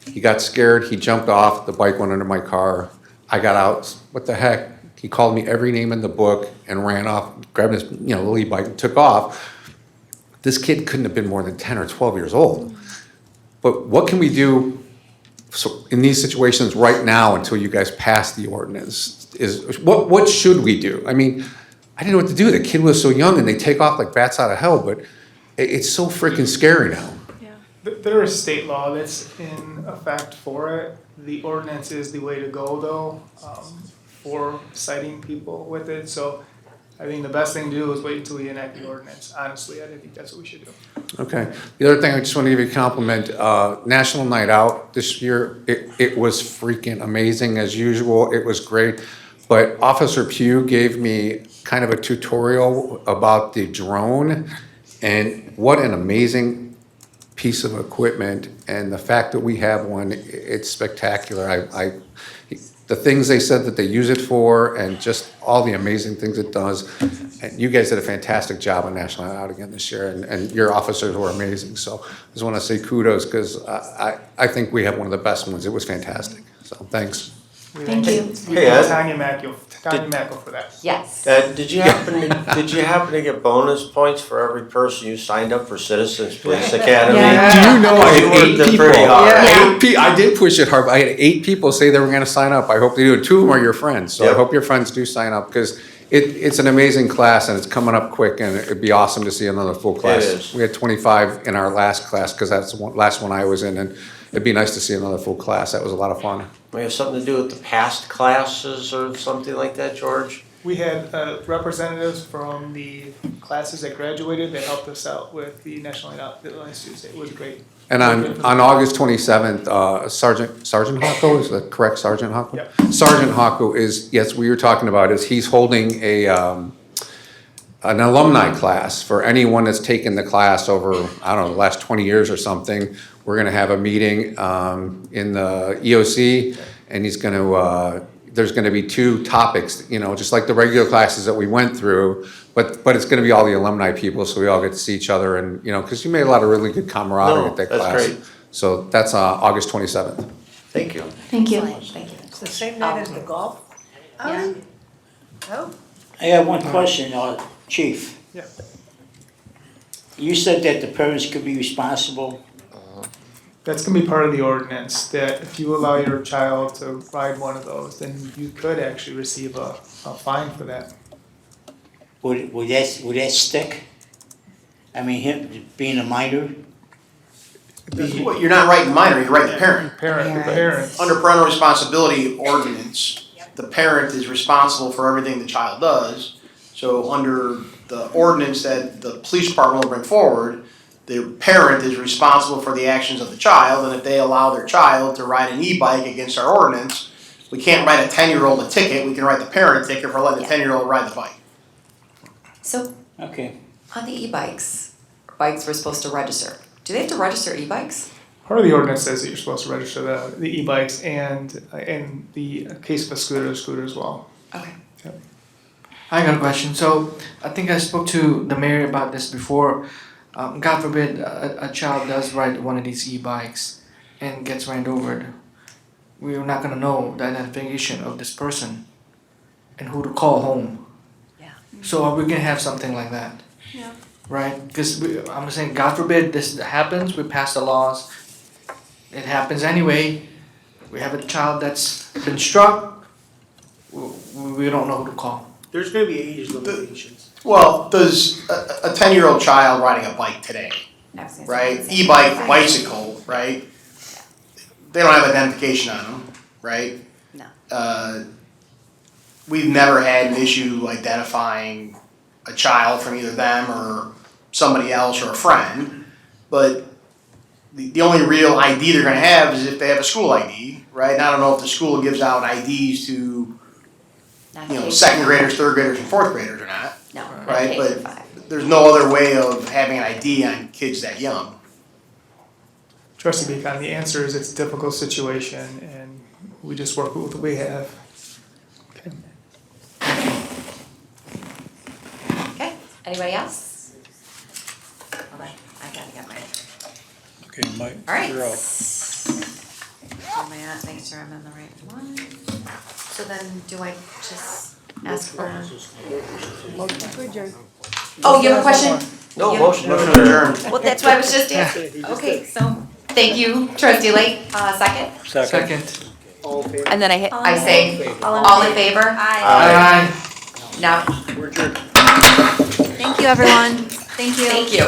He got scared. He jumped off. The bike went under my car. I got out. What the heck? He called me every name in the book and ran off, grabbed his little e-bike and took off. This kid couldn't have been more than 10 or 12 years old. But what can we do in these situations right now until you guys pass the ordinance? What should we do? I mean, I didn't know what to do. The kid was so young and they take off like bats out of hell, but it's so freaking scary now. There is state law that's in effect for it. The ordinance is the way to go though, for citing people with it. So I think the best thing to do is wait until we enact the ordinance. Honestly, I think that's what we should do. Okay. The other thing, I just want to give you a compliment. National Night Out this year, it was freaking amazing as usual. It was great. But Officer Pugh gave me kind of a tutorial about the drone, and what an amazing piece of equipment. And the fact that we have one, it's spectacular. The things they said that they use it for, and just all the amazing things it does. And you guys did a fantastic job on National Night Out again this year, and your officers were amazing. So I just want to say kudos, because I think we have one of the best ones. It was fantastic. So thanks. Thank you. We Hey, thank Ed. Tanya Mackel for that. Yes. Did you happen to get bonus points for every person you signed up for Citizens Police Academy? Yeah. Do you know I You had worked 8 it people? pretty hard. Yeah. I did push it hard, but I had 8 people say they were going to sign up. I hope they do. 2 of them are your friends, so I Yep. hope your friends do sign up, because it's an amazing class and it's coming up quick, and it'd be awesome to see another full class. is. We had 25 in our last class, because that's the last one I was in, and it'd be nice to see another full class. That was a lot of fun. May have something to do with the past classes or something like that, George? We had representatives from the classes that graduated that helped us out with the National Night Out last Tuesday. It was great. And on August 27th, Sergeant Hocko, is that correct, Sergeant Hocko? Yep. Sergeant Hocko is, yes, we were talking about is he's holding an alumni class for anyone that's taken the class over, I don't know, the last 20 years or something. We're gonna have a meeting in the EOC, and he's gonna, there's gonna be 2 topics, just like the regular classes that we went through, but it's gonna be all the alumni people, so we all get to see each other, and, because you made a lot of really good camaraderie No, at that that's class. great. So that's August 27th. Thank you. Thank you. Thank you. It's the same night as the golf outing? Oh. I have one question, Chief. Yeah. You said that the parents could be responsible. That's gonna be part of the ordinance, that if you allow your child to ride one of those, then you could actually receive a fine for that. Would that stick? I mean, him being a minor? Well, you're not writing minor, you're writing parent. Parents. Under parental responsibility ordinance, the parent is responsible for everything the child does. So under the ordinance that the police department will bring forward, the parent is responsible for the actions of the child, and if they allow their child to ride an e-bike against our ordinance, we can't write a 10-year-old a ticket, we can write the parent a ticket for letting the 10-year-old ride the bike. So, Okay. on the e-bikes, bikes we're supposed to register. Do they have to register e-bikes? Part of the ordinance says that you're supposed to register the e-bikes and in the case of a scooter as well. Okay. I got a question. So I think I spoke to the mayor about this before. God forbid a child does ride one of these e-bikes and gets ran over. We're not gonna know the identification of this person and who to call home. Yeah. So are we gonna have something like that? Yeah. Right? Because I'm saying, God forbid this happens, we pass the laws. It happens anyway. We have a child that's been struck. We don't know who to call. There's gonna be age limitations. Well, does a 10-year-old child riding a bike today, right? E-bike, bicycle, right? They don't have identification on them, right? No. We've never had an issue identifying a child from either them or somebody else or a friend, but the only real ID they're gonna have is if they have a school ID, right? And I don't know if the school gives out IDs to, second graders, third graders, and fourth graders or not. No. Right, but there's no other way of having an ID on kids that young. Trustee Beacon, the answer is it's a difficult situation and we just work with what we have. Okay, anybody else? Hold on, I gotta get my. Okay, Mike, Alright. you're up. Where am I at? Make sure I'm in the right one. So then, do I just ask for? Oh, you have a question? No, You- motion. Well, that's why I was just asking. Okay, so, thank you, trustee Lake, second? Second. All in favor? And then I say, All all in favor? Aye. Now, We're adjourned. Thank you, everyone. Thank you. thank you.